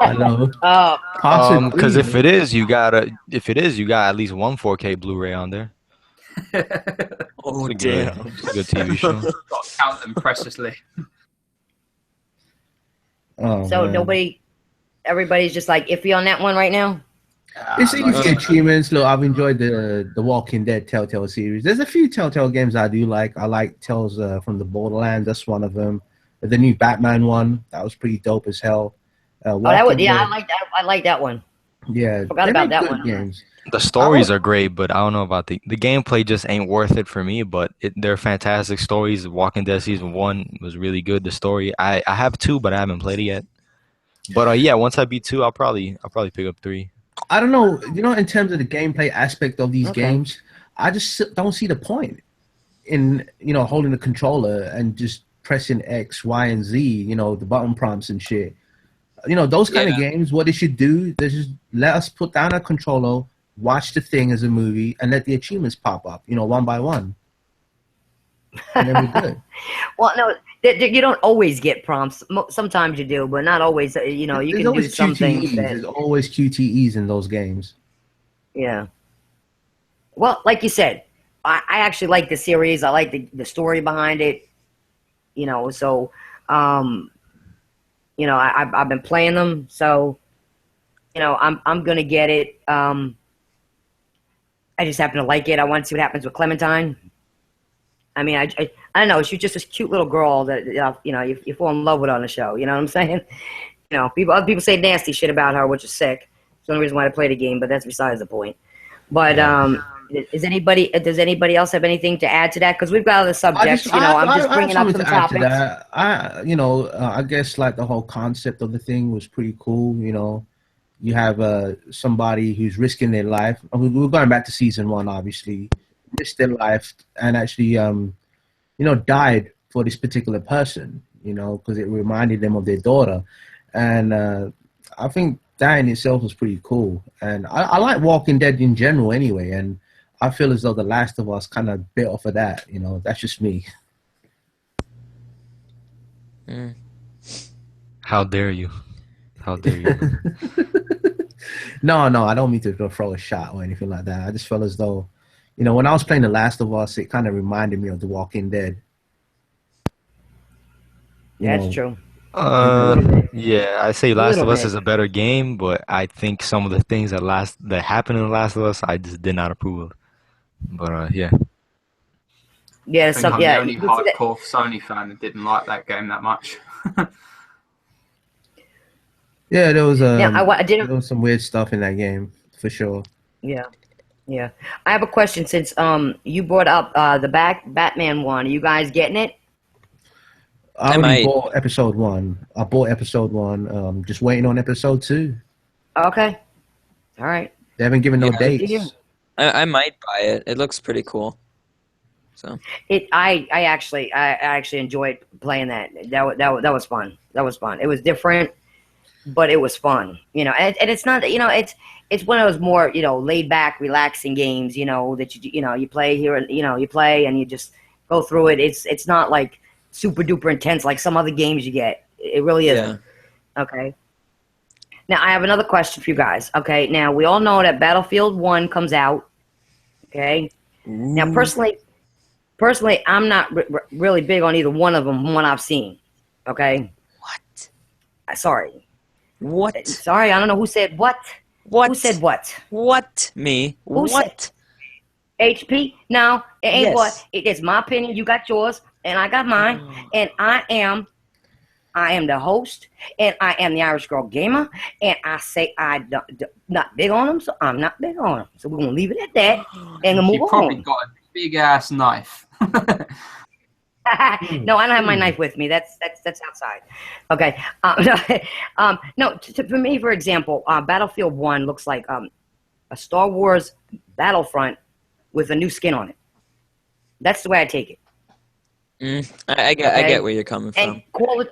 I know. Oh, because if it is, you got at least one 4K Blu-ray on there. Oh, It's damn. a good TV show. Got to count them preciously. Oh, so man. everybody's just like iffy on that one right now? It's easy achievements. Look, I've enjoyed the Walking Dead Telltale series. There's a few Telltale games I do like. I like Tales from the Borderlands. That's one of them. The new Batman one, that was pretty dope as hell. I like that. I like that one. Yeah, forgot about that one. Games. The stories are great, but I don't know about the gameplay. Just ain't worth it for me. But they're fantastic stories. Walking Dead season 1 was really good. The story, I have 2, but I haven't played it yet. But yeah, once I beat 2, I'll probably pick up 3. I don't know. In terms of the gameplay aspect of these games, I just don't see the point in holding the controller and just pressing X, Y, and Z. The button prompts and shit. Those kind of games. What they should do, they just let us put down a controller, watch the thing as a movie, and let the achievements pop up. One by one. And then we're good. Well, no, you don't always get prompts. Sometimes you do, but not always. You can do some things. There's always QTEs in those games. Yeah. Well, like you said, I actually like the series. I like the story behind it. So, I've been playing them. So, I'm gonna get it. I just happen to like it. I want to see what happens with Clementine. I mean, I don't know. She's just this cute little girl that you fall in love with on the show. You know what I'm saying? Other people say nasty shit about her, which is sick. It's the only reason why I play the game, but that's besides the point. But does anybody else have anything to add to that? Because we've got other subjects. I'm just bringing up some topics. I guess like the whole concept of the thing was pretty cool. You have somebody who's risking their life. We're going back to season 1, obviously. Risked their life and actually, died for this particular person, because it reminded them of their daughter. And I think that in itself was pretty cool. And I like Walking Dead in general anyway. And I feel as though The Last of Us kind of bit off of that. That's just me. How dare you? How dare you? No, I don't mean to throw a shot or anything like that. I just felt as though, when I was playing The Last of Us, it kind of reminded me of The Walking Dead. That's true. Yeah, I say Last of Us is a better game, but I think some of the things that happened in The Last of Us, I just did not approve of. But yeah. Yeah, I'm the only hardcore Sony fan that didn't like that game that much. Yeah, there was there was some weird stuff in that game for sure. Yeah. I have a question since you brought up the Batman one. Are you guys getting it? I already bought episode 1. I bought episode 1. Just waiting on episode 2. Okay. All right. They haven't given no dates. I might buy it. It looks pretty cool. So I actually enjoyed playing that. That was fun. That was fun. It was different, but it was fun. And it's not it's one of those more laid back, relaxing games. That you play here. You play and you just go through it. It's not like super duper intense like some other games you get. It really isn't. Yeah. Okay. Now I have another question for you guys. Okay. Now we all know that Battlefield 1 comes out. Okay. Ooh. Now personally, I'm not really big on either one of them from what I've seen. Okay. What? Sorry. What? Sorry, I don't know who said what. What? Who said what? What? Me? Who what? Said HP? No, it ain't what. It is my opinion. You got yours, and I got mine. And I am the host, and I am the Irish Girl Gamer, and I say I'm not big on them, so I'm not big on them. So we're gonna leave it at that, and move on. You probably got a big ass knife. No, I don't have my knife with me. That's outside. Okay. No. For me, for example, Battlefield 1 looks like a Star Wars Battlefront with a new skin on it. That's the way I take it. I get where you're coming from. And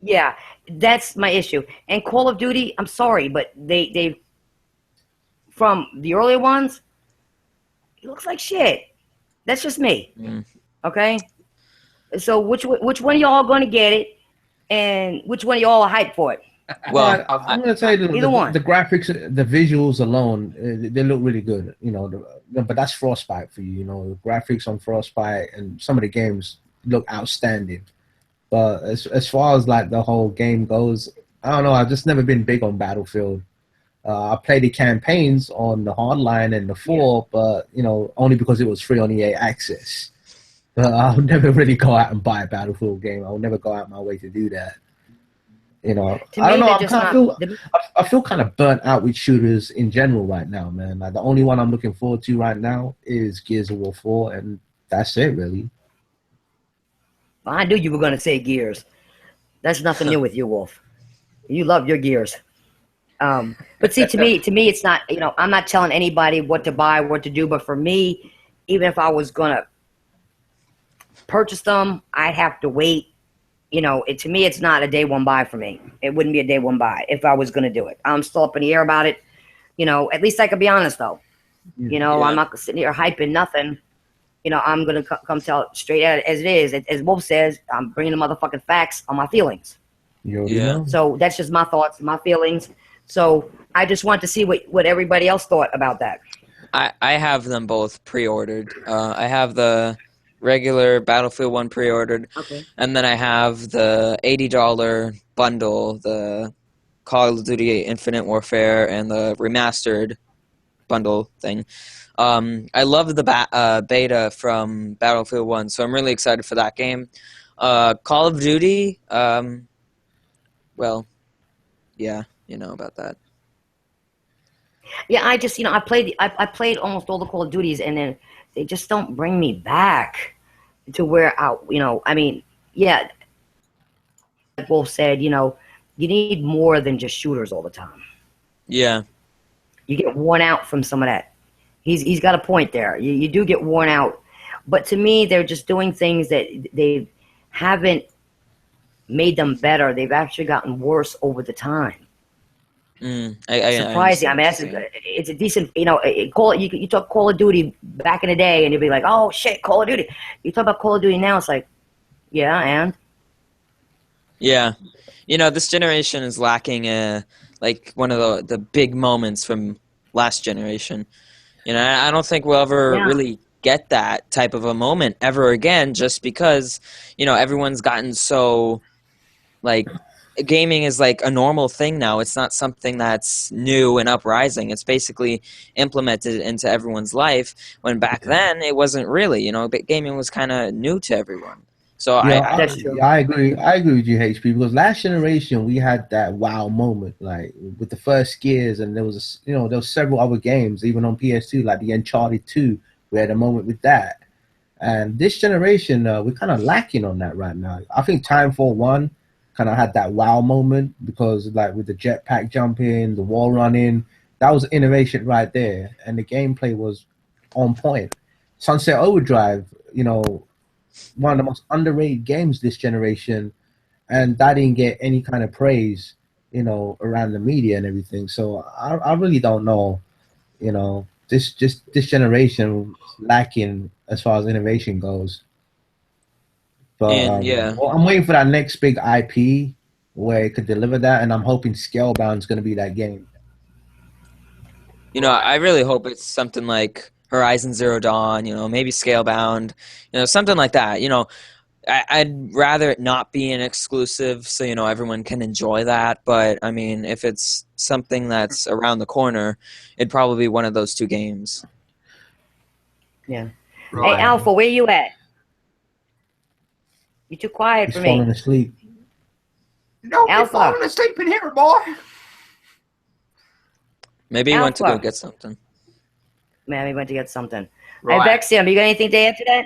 yeah, that's my issue. And Call of Duty, I'm sorry, but they from the earlier ones, it looks like shit. That's just me. Okay. So which one of y'all going to get it, and which one of y'all are hyped for it? Well, I'm going to tell you the graphics, the visuals alone, they look really good. But that's Frostbite for you. The graphics on Frostbite and some of the games look outstanding. But as far as like the whole game goes, I don't know. I've just never been big on Battlefield. I played the campaigns on the hardline and the 4, but you know, only because it was free on EA Access. But I'll never really go out and buy a Battlefield game. I'll never go out my way to do that. You know, I don't know. I feel kind of burnt out with shooters in general right now, man. Like the only one I'm looking forward to right now is Gears of War 4, and that's it, really. I knew you were going to say Gears. That's nothing new with you, Wolf. You love your Gears. But see, to me, it's not. You know, I'm not telling anybody what to buy, what to do. But for me, even if I was going to purchase them, I'd have to wait. You know, to me, it's not a day one buy for me. It wouldn't be a day one buy if I was going to do it. I'm still up in the air about it. You know, at least I could be honest, though. You know, I'm not sitting here hyping nothing. You know, I'm going to come tell it straight out as it is. As Wolf says, I'm bringing the motherfucking facts on my feelings. Yeah. So that's just my thoughts, my feelings. So I just want to see what everybody else thought about that. I have them both pre-ordered. I have the regular Battlefield 1 pre-ordered, and then I have the $80 bundle, the Call of Duty Infinite Warfare and the remastered bundle thing. I love the beta from Battlefield 1, so I'm really excited for that game. Call of Duty, well, yeah, you know about that. Yeah, I just, you know, I played almost all the Call of Duties, and then they just don't bring me back to where you know, I mean, yeah, like Wolf said, you know, you need more than just shooters all the time. Yeah. You get worn out from some of that. He's got a point there. You do get worn out. But to me, they're just doing things that they haven't made them better. They've actually gotten worse over the time. Surprising. I mean, it's a decent, you know, you talk Call of Duty back in the day, and you'd be like, oh, shit, Call of Duty. You talk about Call of Duty now, it's like, yeah, and? Yeah. You know, this generation is lacking like one of the big moments from last generation. You know, I don't think we'll ever really get that type of a moment ever again, just because, you know, everyone's gotten so, like, gaming is like a normal thing now. It's not something that's new and uprising. It's basically implemented into everyone's life, when back then it wasn't really, you know, gaming was kind of new to everyone. So I agree with you, HP, because last generation we had that wow moment, like with the first Gears, and there was several other games even on PS2, like the Uncharted 2. We had a moment with that, and this generation we're kind of lacking on that right now. I think Timefall 1 kind of had that wow moment, because like with the jetpack jumping, the wall running, that was innovation right there, and the gameplay was on point. Sunset Overdrive, you know, one of the most underrated games this generation, and that didn't get any kind of praise, you know, around the media and everything. So I really don't know, you know, this generation lacking as far as innovation goes. But well, I'm waiting for that next big IP where it could deliver that, and I'm hoping Scalebound's going to be that game. You know, I really hope it's something like Horizon Zero Dawn, you know, maybe Scalebound, you know, something like that. You know, I'd rather it not be an exclusive, so, you know, everyone can enjoy that. But, I mean, if it's something that's around the corner, it'd probably be one of those two games. Yeah. Right. Hey, Alpha, where you at? You're too quiet for me. He's falling asleep. No, you're falling asleep in here, boy. Maybe he went to go get something. Man, he went to get something. Right. Hey, Vexium, you got anything to add to that?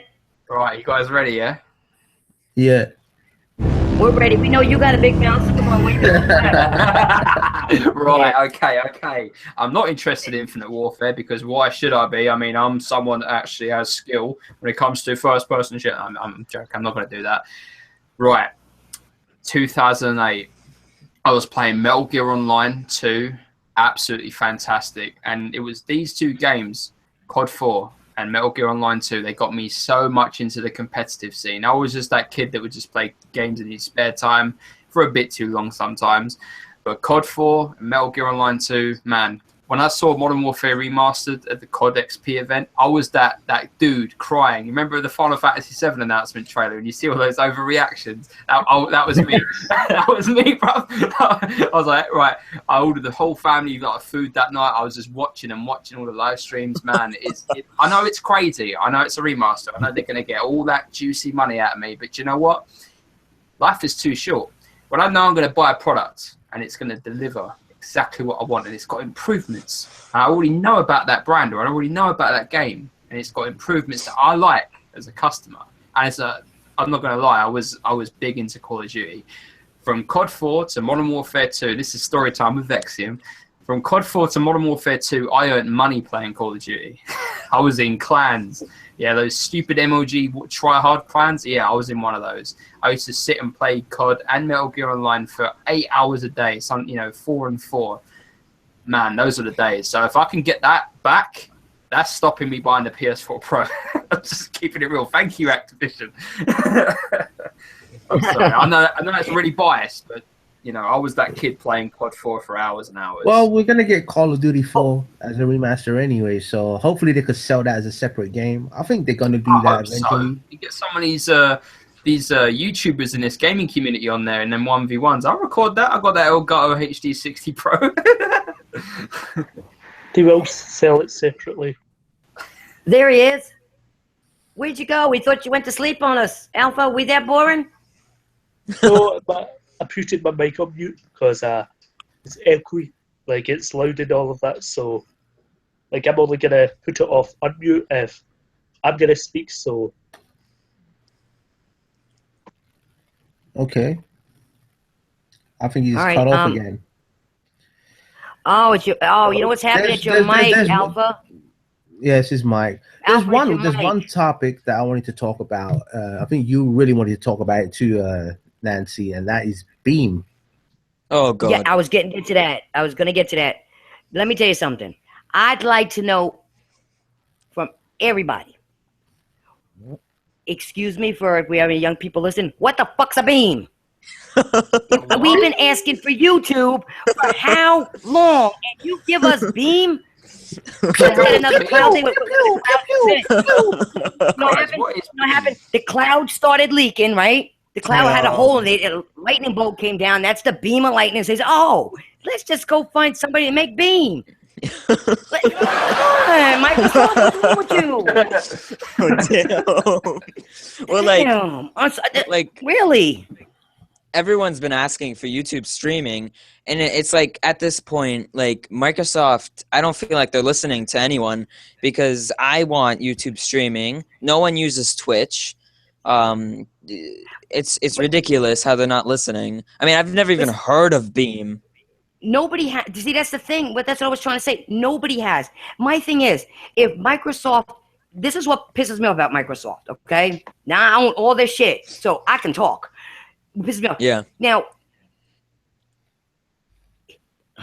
Right, you guys ready, yeah? Yeah. We're ready. We know you got a big mouth, so come on, what are you doing? Right, okay. I'm not interested in Infinite Warfare, because why should I be? I mean, I'm someone that actually has skill when it comes to first-person shit. I'm joking. I'm not going to do that. Right. 2008. I was playing Metal Gear Online 2. Absolutely fantastic. And it was these two games, COD 4 and Metal Gear Online 2, they got me so much into the competitive scene. I was just that kid that would just play games in his spare time for a bit too long sometimes. But COD 4 and Metal Gear Online 2, man, when I saw Modern Warfare Remastered at the COD XP event, I was that dude crying. You remember the Final Fantasy VII announcement trailer, and you see all those overreactions? That was me. That was me, bro. I was like, right. I ordered the whole family like food that night. I was just watching all the live streams. Man, I know it's crazy. I know it's a remaster. I know they're gonna get all that juicy money out of me. But you know what? Life is too short. When I know I'm gonna buy a product and it's gonna deliver exactly what I want, and it's got improvements. And I already know about that brand, or I already know about that game, and it's got improvements that I like as a customer. And I'm not going to lie, I was big into Call of Duty. From COD 4 to Modern Warfare 2, this is story time with Vexium. From COD 4 to Modern Warfare 2, I earned money playing Call of Duty. I was in clans. Yeah, those stupid MLG try-hard clans. Yeah, I was in one of those. I used to sit and play COD and Metal Gear Online for 8 hours a day. 4 and 4. Man, those are the days. So if I can get that back, that's stopping me buying the PS4 Pro. I'm just keeping it real. Thank you, Activision. I'm sorry. I know that's really biased, but I was that kid playing COD 4 for hours and hours. Well, we're gonna get Call of Duty 4 as a remaster anyway, so hopefully they could sell that as a separate game. I think they're gonna do that eventually. So. You get some of these YouTubers in this gaming community on there, and then 1v1s. I'll record that. I got that Elgato HD 60 Pro. They will sell it separately. There he is. Where'd you go? We thought you went to sleep on us. Alpha, we that boring? No, but I put my mic on mute because it's echoey, like it's loud and all of that. So, like, I'm only gonna put it off unmute if I'm gonna speak. So, okay. I think he's cut off again. Oh, you know what's happening at your mic, Alpha? Yes, his mic. There's one topic that I wanted to talk about. I think you really wanted to talk about it too, Nancy, and that is Beam. Oh, God. Yeah, I was getting into that. I was going to get to that. Let me tell you something. I'd like to know from everybody. Excuse me for if we have any young people listening. What the fuck's a Beam? We've been asking for YouTube for how long? And you give us Beam? Another cloud thing. What happened? The cloud started leaking, right? The cloud had a hole in it. A lightning bolt came down. That's the beam of lightning. Says, "Oh, let's just go find somebody to make Beam." Come on, Microsoft, what's wrong with you? Oh, damn. Well, really. Everyone's been asking for YouTube streaming, and it's like at this point, like Microsoft, I don't feel like they're listening to anyone because I want YouTube streaming. No one uses Twitch. It's ridiculous how they're not listening. I mean, I've never even heard of Beam. Nobody has. See, that's the thing. But that's what I was trying to say. Nobody has. My thing is, if Microsoft, this is what pisses me off about Microsoft. Okay, now I own all this shit, so I can talk. It pisses me off. Yeah. Now,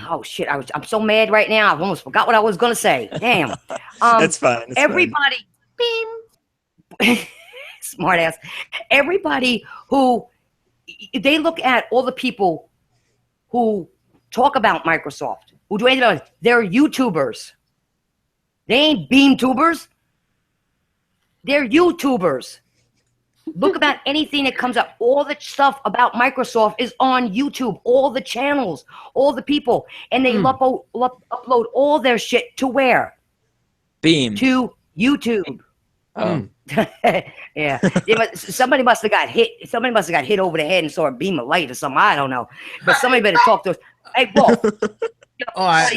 oh shit! I'm so mad right now. I almost forgot what I was gonna say. Damn. That's fine. Everybody, Beam. Smart ass. Everybody who they look at all the people who talk about Microsoft, who do anything about it, they're YouTubers. They ain't Beam tubers. They're YouTubers. Look about anything that comes up. All the stuff about Microsoft is on YouTube. All the channels, all the people, and they upload all their shit to where? Beam. To YouTube. Yeah. Somebody must have got hit. Somebody must have got hit over the head and saw a beam of light or something. I don't know. But somebody better talk to us. Hey, Wolf. All right.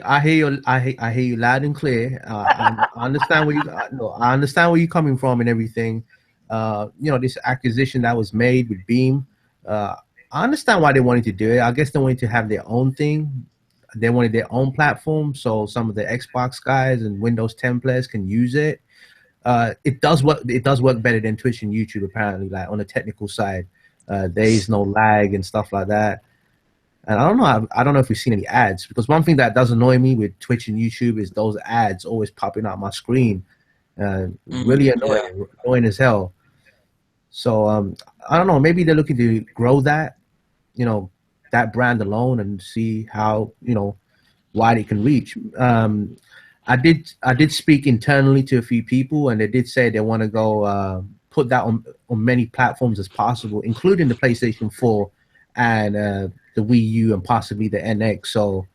I hear you loud and clear. I understand where I understand where you're coming from and everything. This acquisition that was made with Beam. I understand why they wanted to do it. I guess they wanted to have their own thing. They wanted their own platform, so some of the Xbox guys and Windows 10 players can use it. It does work. It does work better than Twitch and YouTube, apparently. Like on the technical side, there is no lag and stuff like that. And I don't know if we've seen any ads, because one thing that does annoy me with Twitch and YouTube is those ads always popping out my screen. Really annoying as hell. So I don't know. Maybe they're looking to grow that, that brand alone and see how wide it can reach. I did speak internally to a few people, and they did say they want to go put that on many platforms as possible, including the PlayStation 4 and the Wii U and possibly the NX. So,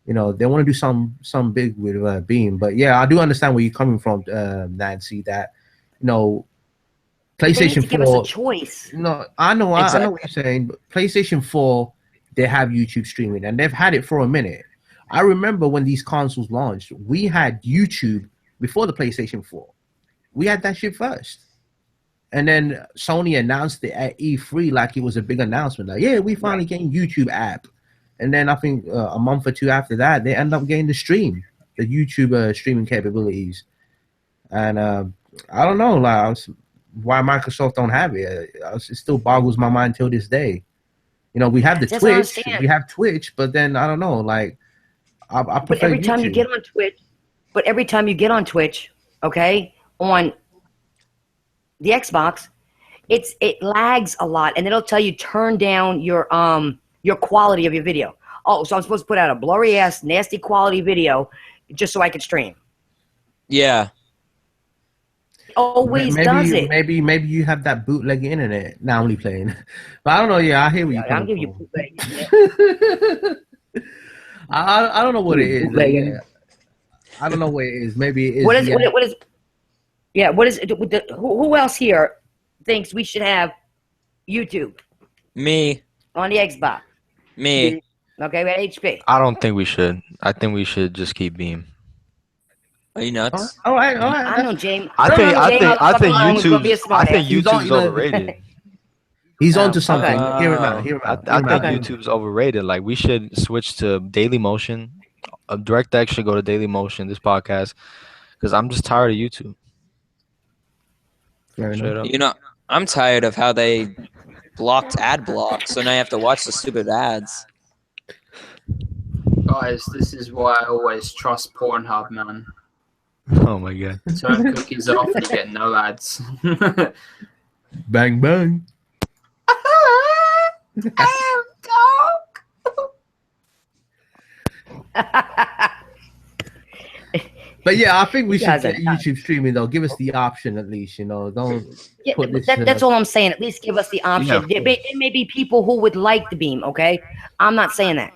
you know, they want to do some big with Beam. But yeah, I do understand where you're coming from, Nancy. That, you know, PlayStation 4 give us a choice. No, I know what you're saying. But PlayStation 4, they have YouTube streaming, and they've had it for a minute. I remember when these consoles launched, we had YouTube before the PlayStation 4. We had that shit first. And then Sony announced it at E3 like it was a big announcement. Like, yeah, we finally getting YouTube app. And then I think a month or two after that, they end up getting the YouTube streaming capabilities. And I don't know why Microsoft don't have it. It still boggles my mind till this day. You know, we have the Twitch. We have Twitch, but then I don't know, like, I prefer but every time YouTube. you get on Twitch, okay, on the Xbox, it lags a lot, and it'll tell you turn down your quality of your video. Oh, so I'm supposed to put out a blurry ass, nasty quality video just so I can stream. Yeah. It always does it. Maybe you have that bootleg internet. Now only playing, but I don't know. Yeah, I hear what you're coming from. I'll give you bootleg. I don't know what it is. Yeah. I don't know what it is. Maybe it is. What is who else here thinks we should have YouTube? Me. On the Xbox. Me. Okay, we had HP. I don't think we should. I think we should just keep Beam. Are you nuts? All right. I know James. I think YouTube's overrated. He's on to something. Hear him out. I think YouTube's overrated. Like, we should switch to Daily Motion. DirectX should go to Daily Motion, this podcast, because I'm just tired of YouTube. You know, I'm tired of how they blocked ad block, so now you have to watch the stupid ads. Guys, this is why I always trust Pornhub, man. Oh my god. Turn cookies off, you get no ads. Bang bang. But yeah, I think we should get YouTube streaming though. Give us the option at least, you know. Don't put this. That's all I'm saying. At least give us the option. Yeah, there may be people who would like the Beam. Okay, I'm not saying that,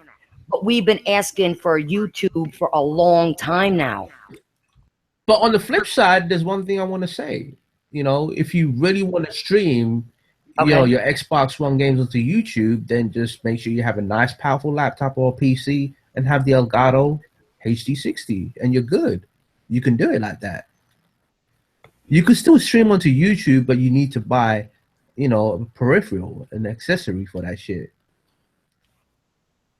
but we've been asking for YouTube for a long time now. But on the flip side, there's one thing I want to say. You know, if you really want to stream, you know, your Xbox One games onto YouTube, then just make sure you have a nice, powerful laptop or PC and have the Elgato HD60, and you're good. You can do it like that. You can still stream onto YouTube, but you need to buy, you know, a peripheral, an accessory for that shit.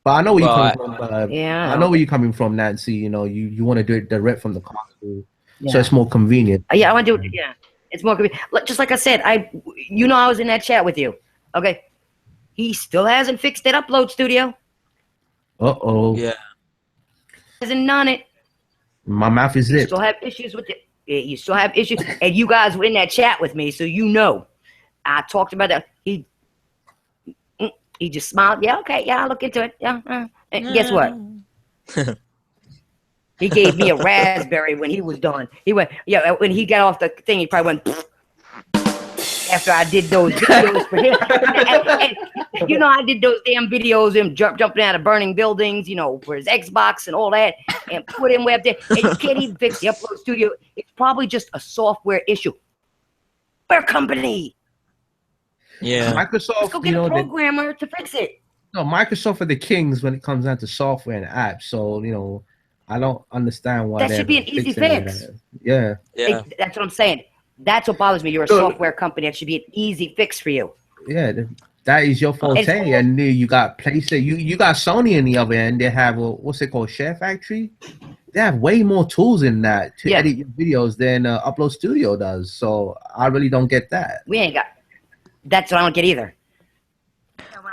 But I know where you're coming from. I know where you're coming from, Nancy. You know, you want to do it direct from the console, so it's more convenient. Yeah, I want to do it. Yeah, it's more convenient. Just like I said, I was in that chat with you. Okay, he still hasn't fixed that upload studio. Yeah. Hasn't done it. My mouth is zipped. You still have issues with it. You still have issues, and you guys were in that chat with me, so you know. I talked about that. He just smiled. Yeah, okay. Yeah, I'll look into it. Yeah. And guess what? He gave me a raspberry when he was done. He went, yeah, when he got off the thing, he probably went, pfft, after I did those videos for him. And, you know, I did those damn videos, him jumping out of burning buildings, you know, for his Xbox and all that, and put him way up there. And you can't even fix the upload studio. It's probably just a software issue. We're a company. Yeah. Microsoft, let's go get a programmer to fix it. No, Microsoft are the kings when it comes down to software and apps. So, you know, I don't understand why that should be an easy fix. Yeah. That's what I'm saying. That's what bothers me. You're a software company. That should be an easy fix for you. Yeah, that is your forte. And you got PlayStation. You got Sony in the other end. They have what's it called, Share Factory. They have way more tools in that to edit your videos than Upload Studio does. So I really don't get that. We ain't got. That's what I don't get either.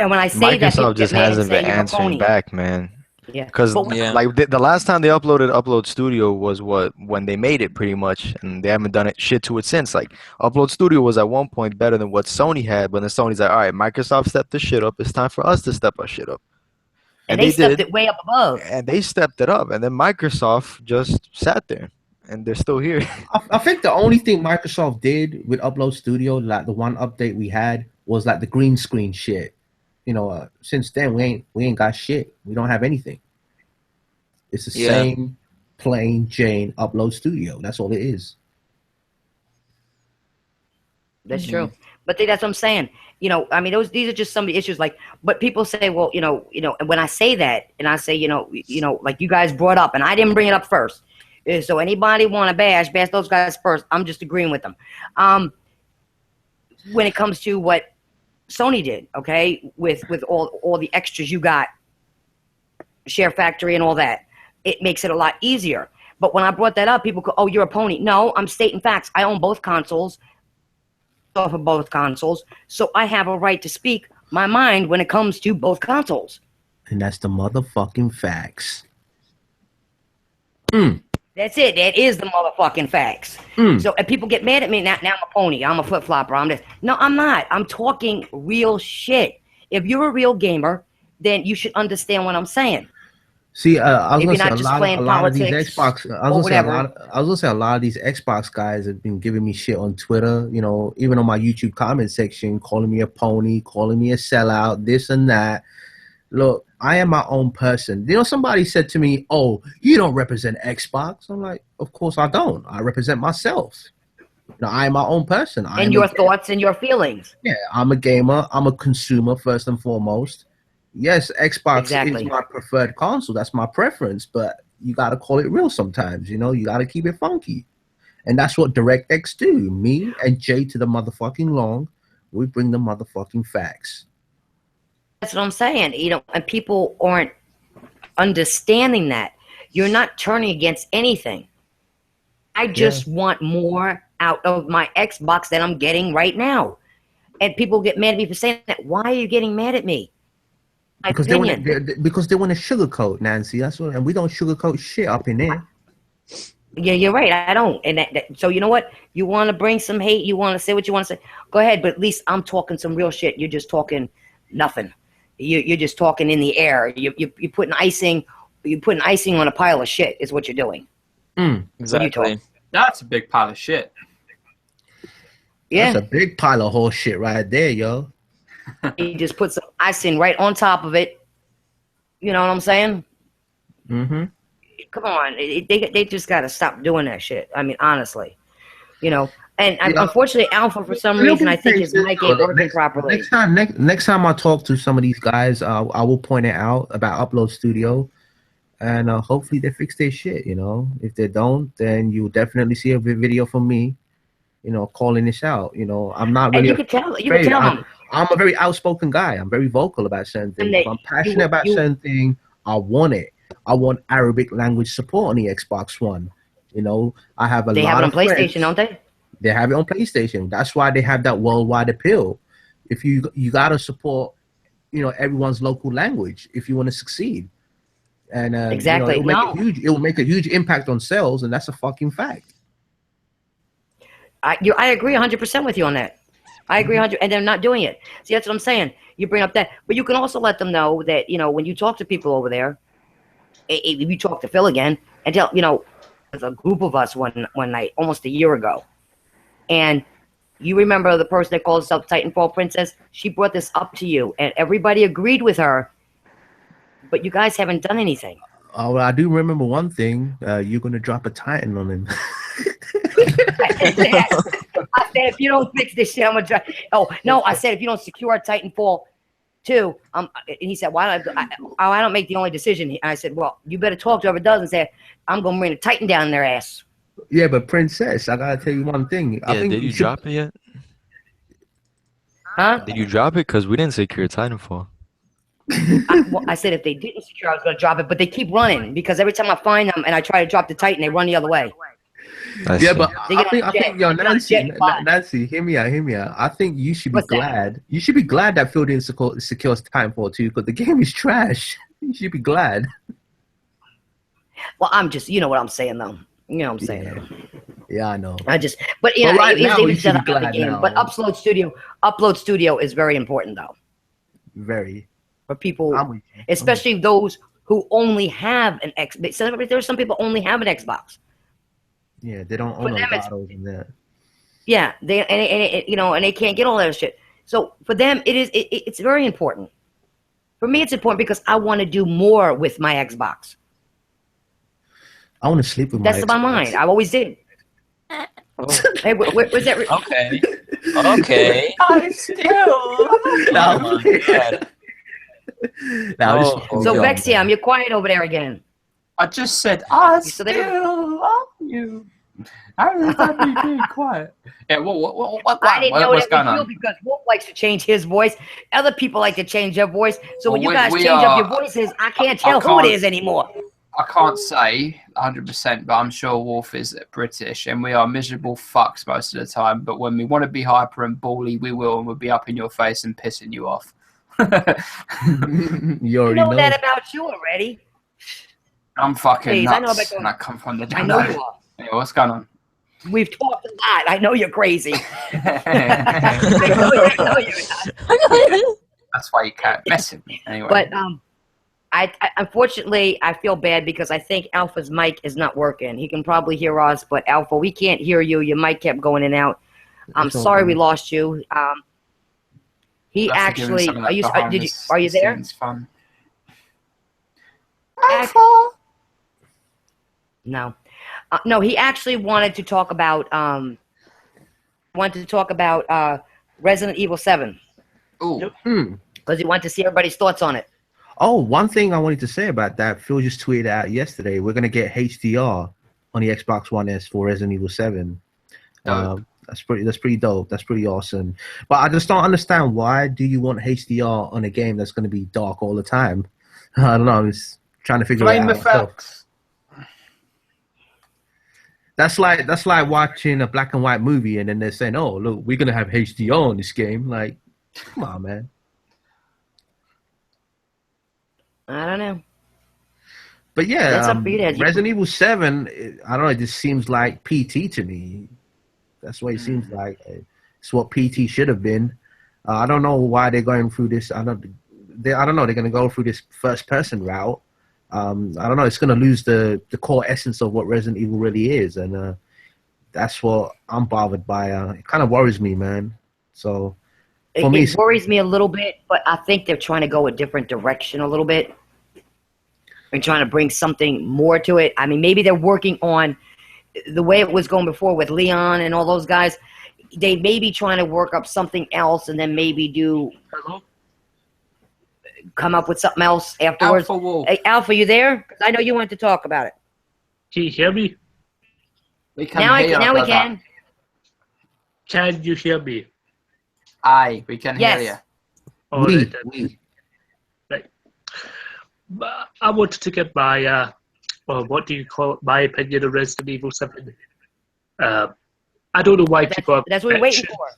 And when I say Microsoft just hasn't been answering back, man. Yeah, because like the last time they uploaded Upload Studio was when they made it, pretty much, and they haven't done it shit to it since. Like, Upload Studio was at one point better than what Sony had, but then Sony's like, all right, Microsoft stepped this shit up. It's time for us to step our shit up. And they stepped it way up above. And they stepped it up. And then Microsoft just sat there. And they're still here. I think the only thing Microsoft did with Upload Studio, like the one update we had, was like the green screen shit. You know, since then we ain't got shit. We don't have anything. It's the same plain Jane Upload Studio. That's all it is. That's true. But that's what I'm saying. You know, I mean, these are just some of the issues. Like, but people say, well, you know, and when I say that, and I say, you know, like you guys brought up, and I didn't bring it up first. So anybody want to bash those guys first. I'm just agreeing with them. When it comes to what Sony did, okay, with all the extras you got, Share Factory and all that, it makes it a lot easier. But when I brought that up, people go, oh, you're a pony. No, I'm stating facts. I own both consoles, off of both consoles, so I have a right to speak my mind when it comes to both consoles. And that's the motherfucking facts. That's it. That is the motherfucking facts. So, and people get mad at me. Now I'm a pony. I'm a flip-flopper. I'm this. No, I'm not. I'm talking real shit. If you're a real gamer, then you should understand what I'm saying. See, I was Maybe gonna not say just a playing lot of these politics Xbox. I or was whatever. gonna say a lot of these Xbox guys have been giving me shit on Twitter. You know, even on my YouTube comment section, calling me a pony, calling me a sellout, this and that. Look, I am my own person. You know, somebody said to me, "Oh, you don't represent Xbox." I'm like, "Of course I don't. I represent myself. You know, I am my own person. And your thoughts and your feelings. Yeah, I'm a gamer. I'm a consumer first and foremost. Yes, Xbox Exactly. is my preferred console. That's my preference, but you got to call it real sometimes. You know, you got to keep it funky. And that's what DirectX do. Me and Jay to the motherfucking long, we bring the motherfucking facts. That's what I'm saying. You know, and people aren't understanding that. You're not turning against anything. I just want more out of my Xbox than I'm getting right now. And people get mad at me for saying that. Why are you getting mad at me? Because they want to sugarcoat, Nancy. That's what, and we don't sugarcoat shit up in there. Yeah, you're right. I don't. And so you know what? You want to bring some hate. You want to say what you want to say. Go ahead. But at least I'm talking some real shit. You're just talking nothing. You're just talking in the air. You're putting icing. You're putting icing on a pile of shit. Is what you're doing. Exactly. That's a big pile of shit. Yeah, That's a big pile of horse shit right there, yo. you just put some icing right on top of it. You know what I'm saying? Mm-hmm. Come on, they just got to stop doing that shit. I mean, honestly, you know. And unfortunately, Alpha, for some reason, I think his mic ain't working properly. Next time I talk to some of these guys, I will point it out about Upload Studio, and hopefully they fix their shit. You know, if they don't, then you'll definitely see a video from me. You know, calling this out. You know, I'm not really. And you can tell them. I'm a very outspoken guy. I'm very vocal about certain things. If I'm passionate about certain thing, I want it. I want Arabic language support on the Xbox One. You know, I have a They lot have it on of friends. PlayStation, don't they? They have it on PlayStation. That's why they have that worldwide appeal. If you gotta support, you know, everyone's local language if you want to succeed. And exactly, you know, it will make a huge impact on sales, and that's a fucking fact. I agree 100% with you on that. I agree 100%, and they're not doing it. See, that's what I'm saying. You bring up that, but you can also let them know that, you know, when you talk to people over there, if you talk to Phil again and tell, you know, there's a group of us one night, almost a year ago, and you remember the person that called herself Titanfall Princess? She brought this up to you, and everybody agreed with her, but you guys haven't done anything. Oh, well, I do remember one thing. You're gonna drop a Titan on him. I said, if you don't fix this shit, I'm gonna try. Oh no, I said if you don't secure Titanfall 2, and he said, why don't I don't make the only decision. And I said, well, you better talk to whoever does and say, I'm gonna bring a Titan down in their ass. Yeah, but Princess, I gotta tell you one thing. Yeah, I think did you drop it yet? Huh? Did you drop it? Because we didn't secure Titanfall. I said if they didn't secure, I was gonna drop it, but they keep running because every time I find them and I try to drop the Titan, they run the other way. Yeah, but I think, yo, Nancy, hear me out. I think you should be glad. You should be glad that Phil didn't secure Titanfall 2 because the game is trash. You should be glad. Well, I'm just, you know what I'm saying, though. You know what I'm saying. Yeah, I know. But you know, right now, even you set should up be the glad game. now. But Upload Studio is very important, though. Very. for people, I'm with you. especially those who only have an Xbox. So there's some people only have an Xbox. Yeah, they don't own Elgatos in that. Yeah, and they can't get all that shit. So for them, it's very important. For me, it's important because I want to do more with my Xbox. I want to sleep with That's my my mind. I always did. Oh, Hey, where's that? okay. Okay. I still. Oh my God. So Vexium, you're quiet over there again. I just said I still there? still love you. How is that being quiet? Yeah, I didn't know what's that going was you on? because Wolf likes to change his voice. Other people like to change their voice. So when Well, you guys we change up are- your voices, I can't tell who it is anymore. I can't say 100%, but I'm sure Wolf is British, and we are miserable fucks most of the time. But when we want to be hyper and bally, we will, and we'll be up in your face and pissing you off. You I already know know. that about you already. I'm fucking Please, I know nuts, about and I come from the. I know you are. Yeah, what's going on? We've talked a lot. I know you're crazy. That's I know you're not. why you can't mess with me anyway. But I unfortunately I feel bad because I think Alpha's mic is not working. He can probably hear us, but Alpha, we can't hear you. Your mic kept going in and out. I'm It's all sorry we good. lost you. He That's giving actually some of that are you there? behind-the-scenes fun. No. No, he actually wanted to talk about Resident Evil 7 Ooh. because he wanted to see everybody's thoughts on it. Oh, one thing I wanted to say about that, Phil just tweeted out yesterday. We're gonna get HDR on the Xbox One S for Resident Evil 7. Dope. That's pretty dope. That's pretty awesome. But I just don't understand, why do you want HDR on a game that's gonna be dark all the time? I don't know. I'm just trying to figure it Flame out. effects. That's like watching a black and white movie and then they're saying, "Oh, look, we're gonna have HDR on this game." Like, come on, man. I don't know. But yeah, That's up for you, Dad. Resident Evil 7, I don't know, it just seems like PT to me. That's what it seems like. It's what PT should have been. I don't know why they're going through this. I don't know. They're going to go through this first-person route. I don't know. It's going to lose the core essence of what Resident Evil really is, and that's what I'm bothered by. It kind of worries me, man. So for me, It worries me a little bit, but I think they're trying to go a different direction a little bit. They're trying to bring something more to it. I mean, maybe they're working on the way it was going before with Leon and all those guys. They may be trying to work up something else and then maybe come up with something else afterwards. Alpha Wolf. Hey, Alpha, you there? 'Cause I know you wanted to talk about it. Can you hear me? We can Now hear we you, can. Can you hear me? Aye, we can Yes. hear you. All we, right, then. we. Right. But I wanted to get my, what do you call it? My opinion of Resident Evil 7. I don't know why people are That's what we're waiting bitching. for.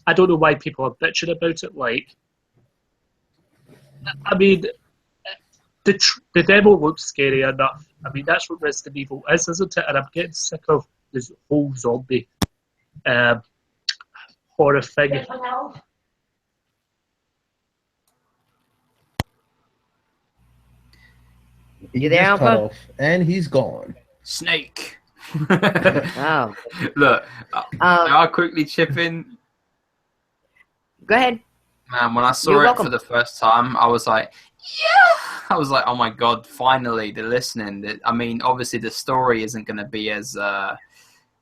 I don't know why people are bitching about it. Like, I mean, the demo looks scary enough. I mean, that's what Resident Evil is, isn't it? And I'm getting sick of this whole zombie horror thing. You there, Just cut Alpha? off, and he's gone. Snake. Oh. Look, I'll quickly chip in. Go ahead. Man, when I saw You're it welcome. for the first time, I was like, yeah! I was like, oh my god, finally, they're listening. I mean, obviously the story isn't going to be as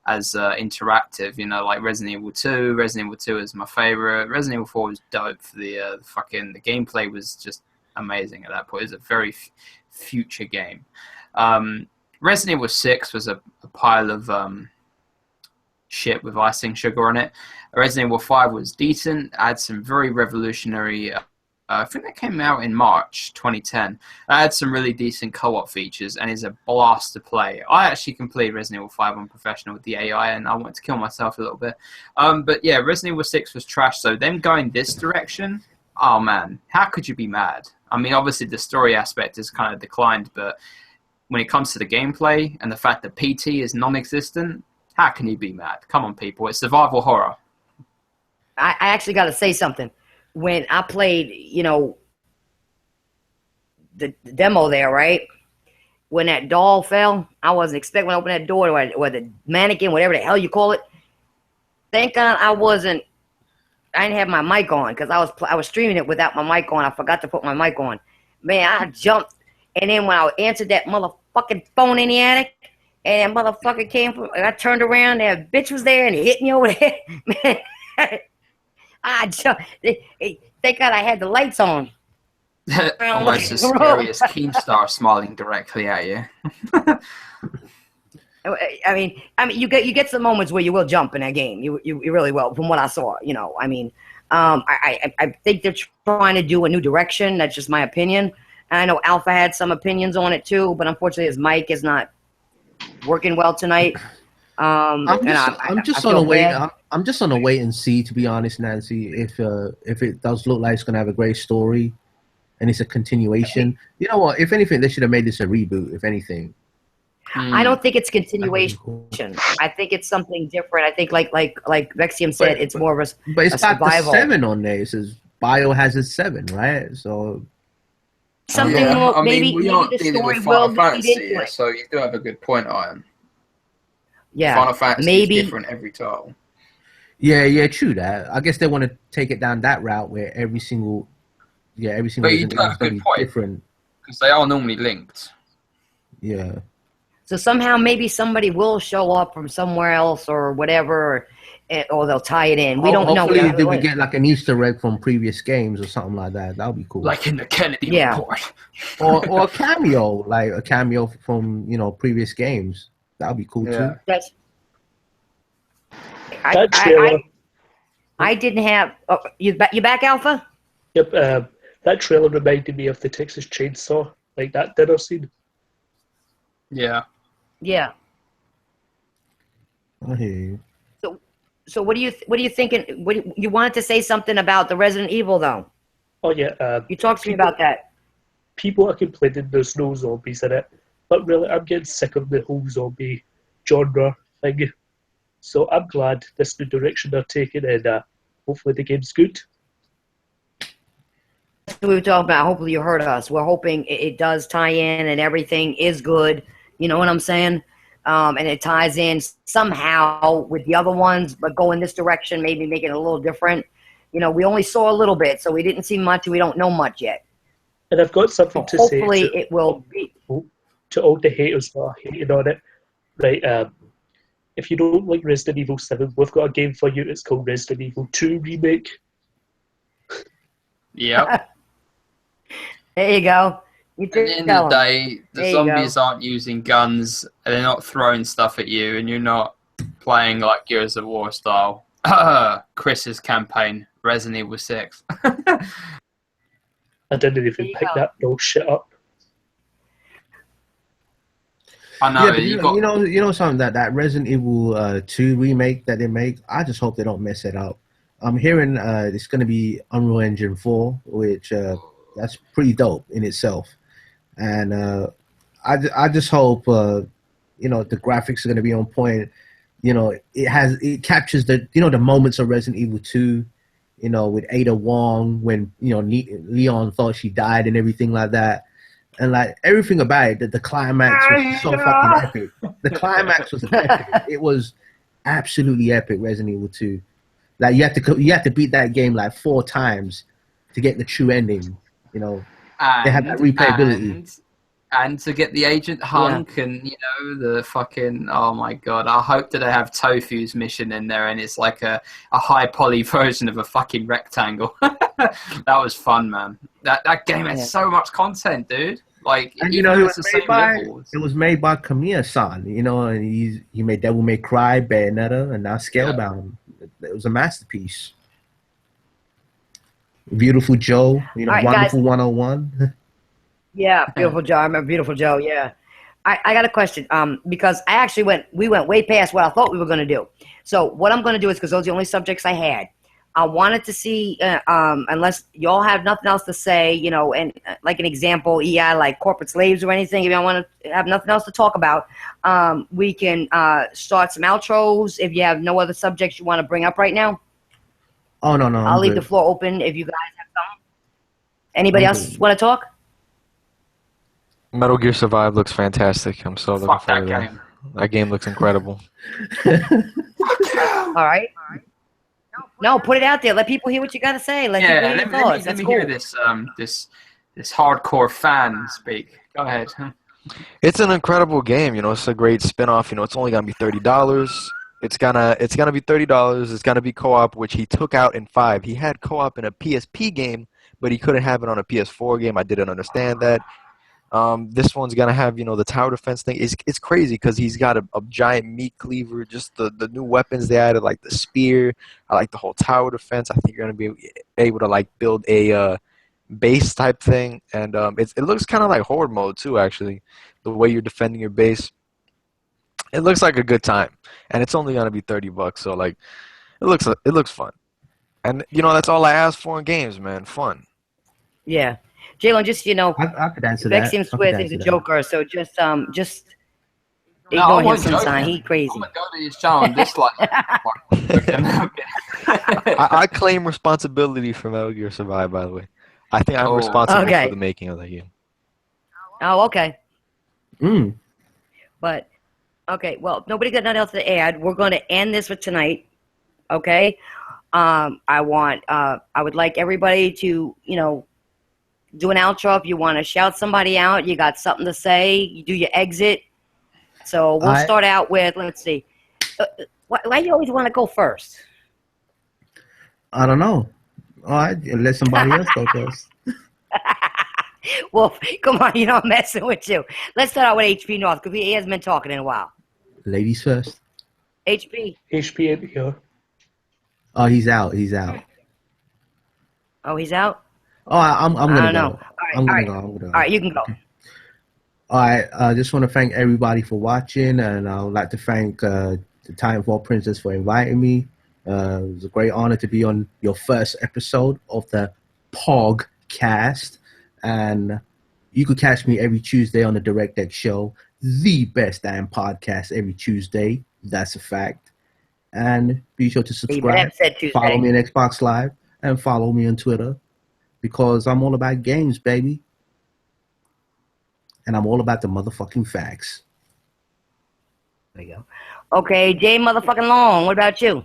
interactive, you know, like Resident Evil 2. Resident Evil 2 is my favorite. Resident Evil 4 was dope. The gameplay was just amazing at that point. It was a very future game. Resident Evil 6 was a pile of shit with icing sugar on it. Resident Evil 5 was decent. I had some very revolutionary. I think that came out in March 2010. I had some really decent co-op features and is a blast to play. I actually completed Resident Evil 5 on professional with the AI, and I wanted to kill myself a little bit. But yeah, Resident Evil 6 was trash. So them going this direction, oh man, how could you be mad? I mean, obviously the story aspect has kind of declined, but when it comes to the gameplay and the fact that PT is non-existent, how can you be mad? Come on, people. It's survival horror. I actually got to say something. When I played, you know, the demo there, right? When that doll fell, I wasn't expecting to open that door, or the mannequin, whatever the hell you call it. Thank God I didn't have my mic on because I was streaming it without my mic on. I forgot to put my mic on. Man, I jumped, and then when I answered that motherfucking phone in the attic, and that motherfucker came from, and I turned around, that bitch was there and hit me over there. Man, I jumped. Thank God I had the lights on. Almost as scary as Keemstar smiling directly at you. I mean, you get some moments where you will jump in that game. You really will, from what I saw. I mean, I think they're trying to do a new direction. That's just my opinion. And I know Alpha had some opinions on it too, but unfortunately his mic is not working well tonight. I'm just on a wait and see, to be honest, Nancy. If it does look like it's gonna have a great story, and it's a continuation, you know what? If anything, they should have made this a reboot. If anything. I don't think it's continuation. I think it's something different. I think like Vexium said, it's more of a But it's got survival. the 7 on there. It says Biohazard 7, right? So something more. I mean, maybe we aren't the dealing story with will Final lead Fantasy, into it. so you do have a good point, Iron. Yeah, Final Fantasy maybe is different every time. yeah, true that. I guess they want to take it down that route where every single But you Resident do have a Evil's gonna good be point, different. because they are normally linked. Yeah. so. Somehow, maybe somebody will show up from somewhere else or whatever, or they'll tie it in. We don't know. Hopefully, we get like an Easter egg from previous games or something like that. That would be cool. Like in the Kennedy Yeah. report. or a cameo, like a cameo from previous games. That would be cool too. That's. That trailer. I didn't have. Oh, you back, Alpha? Yep. That trailer reminded me of the Texas Chainsaw, like that dinner scene. Yeah. Yeah. I hear you. So what are you thinking? You wanted to say something about the Resident Evil though? Oh yeah. You talked to me about that. People are complaining there's no zombies in it, but really, I'm getting sick of the whole zombie genre thing. So I'm glad this new direction they're taking, and hopefully the game's good. That's what we were talking about. Hopefully you heard us. We're hoping it does tie in and everything is good. You know what I'm saying? And it ties in somehow with the other ones, but go in this direction, maybe make it a little different. We only saw a little bit, so we didn't see much. We don't know much yet. And I've got something to say. Hopefully it will be. To all the haters that are hating on it. Right, if you don't like Resident Evil 7, we've got a game for you. It's called Resident Evil 2 Remake. Yep. There you go. At the end of the day, the zombies aren't using guns, and they're not throwing stuff at you, and you're not playing like Gears of War style. Chris's campaign, Resident Evil 6. I didn't even pick that bullshit up. I know. Yeah, you know something, that Resident Evil 2 remake that they make. I just hope they don't mess it up. I'm hearing it's going to be Unreal Engine 4, which that's pretty dope in itself. And I just hope the graphics are going to be on point. It captures the the moments of Resident Evil 2. With Ada Wong when Leon thought she died and everything like that. And like everything about it, the climax was so fucking epic. The climax was epic. It was absolutely epic. Resident Evil 2. Like you have to beat that game like 4 times to get the true ending. They have that replayability. And to get the Agent Hunk and the fucking, oh my god, I hope that they have Tofu's mission in there and it's like a high poly version of a fucking rectangle. That was fun, man. That game had so much content, dude. Like, and it was the same levels. It was made by Kamiya-san, and he made Devil May Cry, Bayonetta, and now Scalebound. It was a masterpiece. Beautiful Joe, right, Wonderful guys. 101. Yeah, Beautiful Joe. I remember Beautiful Joe. Yeah, I got a question. Because we went way past what I thought we were going to do. So what I'm going to do is, because those are the only subjects I had, I wanted to see, unless y'all have nothing else to say, and like an example, like corporate slaves or anything. If y'all want to have nothing else to talk about, we can start some outros. If you have no other subjects you want to bring up right now. Oh no, I'll leave the floor open if you guys have something. Anybody else want to talk? Metal Gear Survive looks fantastic. I'm so looking Fuck that forward to game. that. That game looks incredible. All right. No, put it out there. Let people hear what you got to say. Let people hear your thoughts. let That's me cool. hear this this hardcore fan speak. Go ahead. It's an incredible game. You know, it's a great spin-off. You know, it's only gonna be $30. It's gonna be $30. It's gonna be co-op, which he took out in 5. He had co-op in a PSP game, but he couldn't have it on a PS4 game. I didn't understand that. This one's gonna have, you know, the tower defense thing. It's crazy because he's got a giant meat cleaver. Just the new weapons they added, like the spear. I like the whole tower defense. I think you're gonna be able to like build a base type thing, and it looks kind of like horde mode too. Actually, the way you're defending your base, it looks like a good time, and it's only gonna be $30. So like, it looks fun, and you know that's all I ask for in games, man. Fun. Yeah. Jalen, just, you know, I could answer that. Vexium Swift is a joker, so just No, ignore I him wasn't sometime. joking. He crazy. I'm gonna go to his channel and dislike. I claim responsibility for Metal Gear Survive. By the way, I think I'm responsible Okay. for the making of that game. Oh, okay. Mm. But, okay, well, nobody got nothing else to add. We're going to end this for tonight, okay? I would like everybody to, you know, do an outro. If you want to shout somebody out, you got something to say, you do your exit. So we'll start out with, let's see. Why do you always want to go first? I don't know. All right, let somebody else go first. Wolf, come on, you know I'm messing with you. Let's start out with HP North because he hasn't been talking in a while. Ladies first. HP. HP in here. Oh, he's out. He's out. Oh, he's out? Oh, I'm I gonna don't go. know. I'm gonna all right. go. I'm gonna go. All right, you can go. All right, I just want to thank everybody for watching, and I would like to thank the Titanfall Princess for inviting me. It was a great honor to be on your first episode of the Pogcast, and you could catch me every Tuesday on the Direct Deck Show, the best damn podcast every Tuesday. That's a fact. And be sure to subscribe, follow me on Xbox Live, and follow me on Twitter, because I'm all about games, baby. And I'm all about the motherfucking facts. There you go. Okay, Jay motherfucking Long, what about you?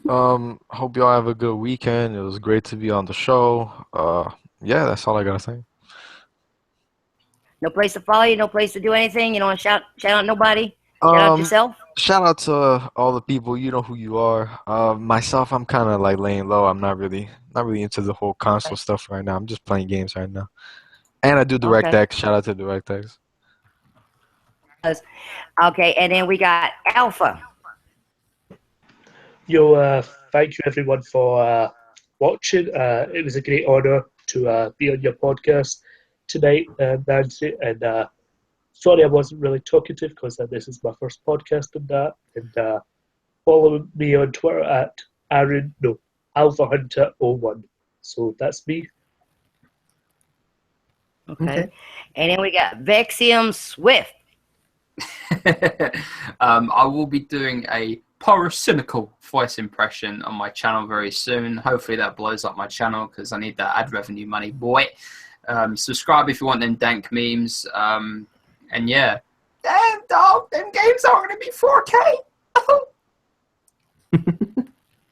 Hope y'all have a good weekend. It was great to be on the show. Yeah, that's all I gotta say. No place to follow you, no place to do anything? You don't want to shout out nobody? Shout out yourself? Shout out to all the people. You know who you are. Myself, I'm kind of like laying low. I'm not really into the whole console stuff right now. I'm just playing games right now. And I do DirectX. Shout out to DirectX. Okay, and then we got Alpha. Yo, thank you everyone for watching. It was a great honor to be on your podcast tonight, Nancy. And sorry I wasn't really talkative because this is my first podcast and that. And follow me on Twitter at AlphaHunter01. So that's me. Okay. And then we got Vexium Swift. I will be doing a pyrocynical voice impression on my channel very soon. Hopefully that blows up my channel because I need that ad revenue money, boy. Subscribe if you want them dank memes. And yeah. Damn, dog, them games aren't going to be 4K.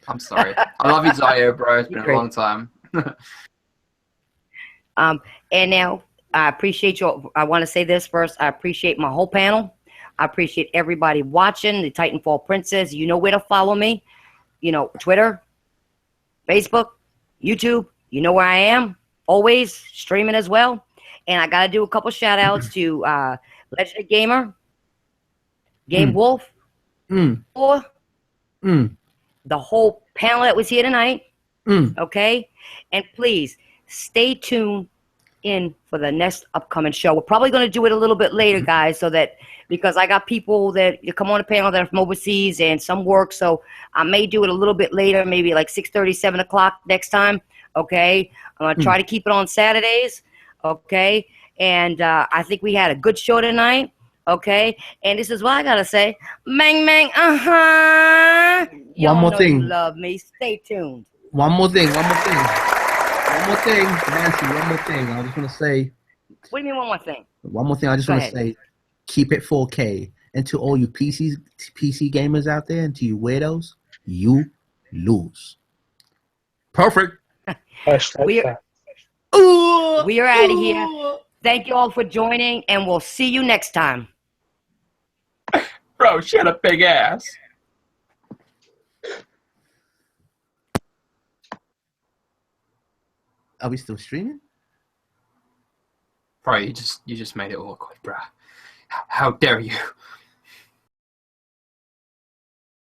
I'm sorry. I love you, Zaire, bro. It's been a long time. And now I appreciate you. I want to say this first. I appreciate my whole panel. I appreciate everybody watching the Titanfall Princess. You know where to follow me. You know, Twitter, Facebook, YouTube. You know where I am. Always streaming as well. And I got to do a couple shout outs to Legendary Gamer, Game Wolf, or the whole panel that was here tonight. Okay? And please stay tuned in for the next upcoming show. We're probably going to do it a little bit later, guys, so that because I got people that you come on the panel that are from overseas and some work, so I may do it a little bit later, maybe like 6:30, 7 o'clock next time. Okay, I'm going to try to keep it on Saturdays. Okay, and I think we had a good show tonight. Okay, and this is what I gotta say. Bang bang, One more thing. You love me. Stay tuned. One more thing, Nancy, one more thing. I just want to say, What do you mean one more thing? One more thing I just Go want to ahead. say, keep it 4K. And to all you PC gamers out there and to you weirdos, you lose. Perfect. We that. We are out of here. Thank you all for joining, and we'll see you next time. Bro, she had a big ass. Are we still streaming? Bro, you just made it awkward, bro. How dare you?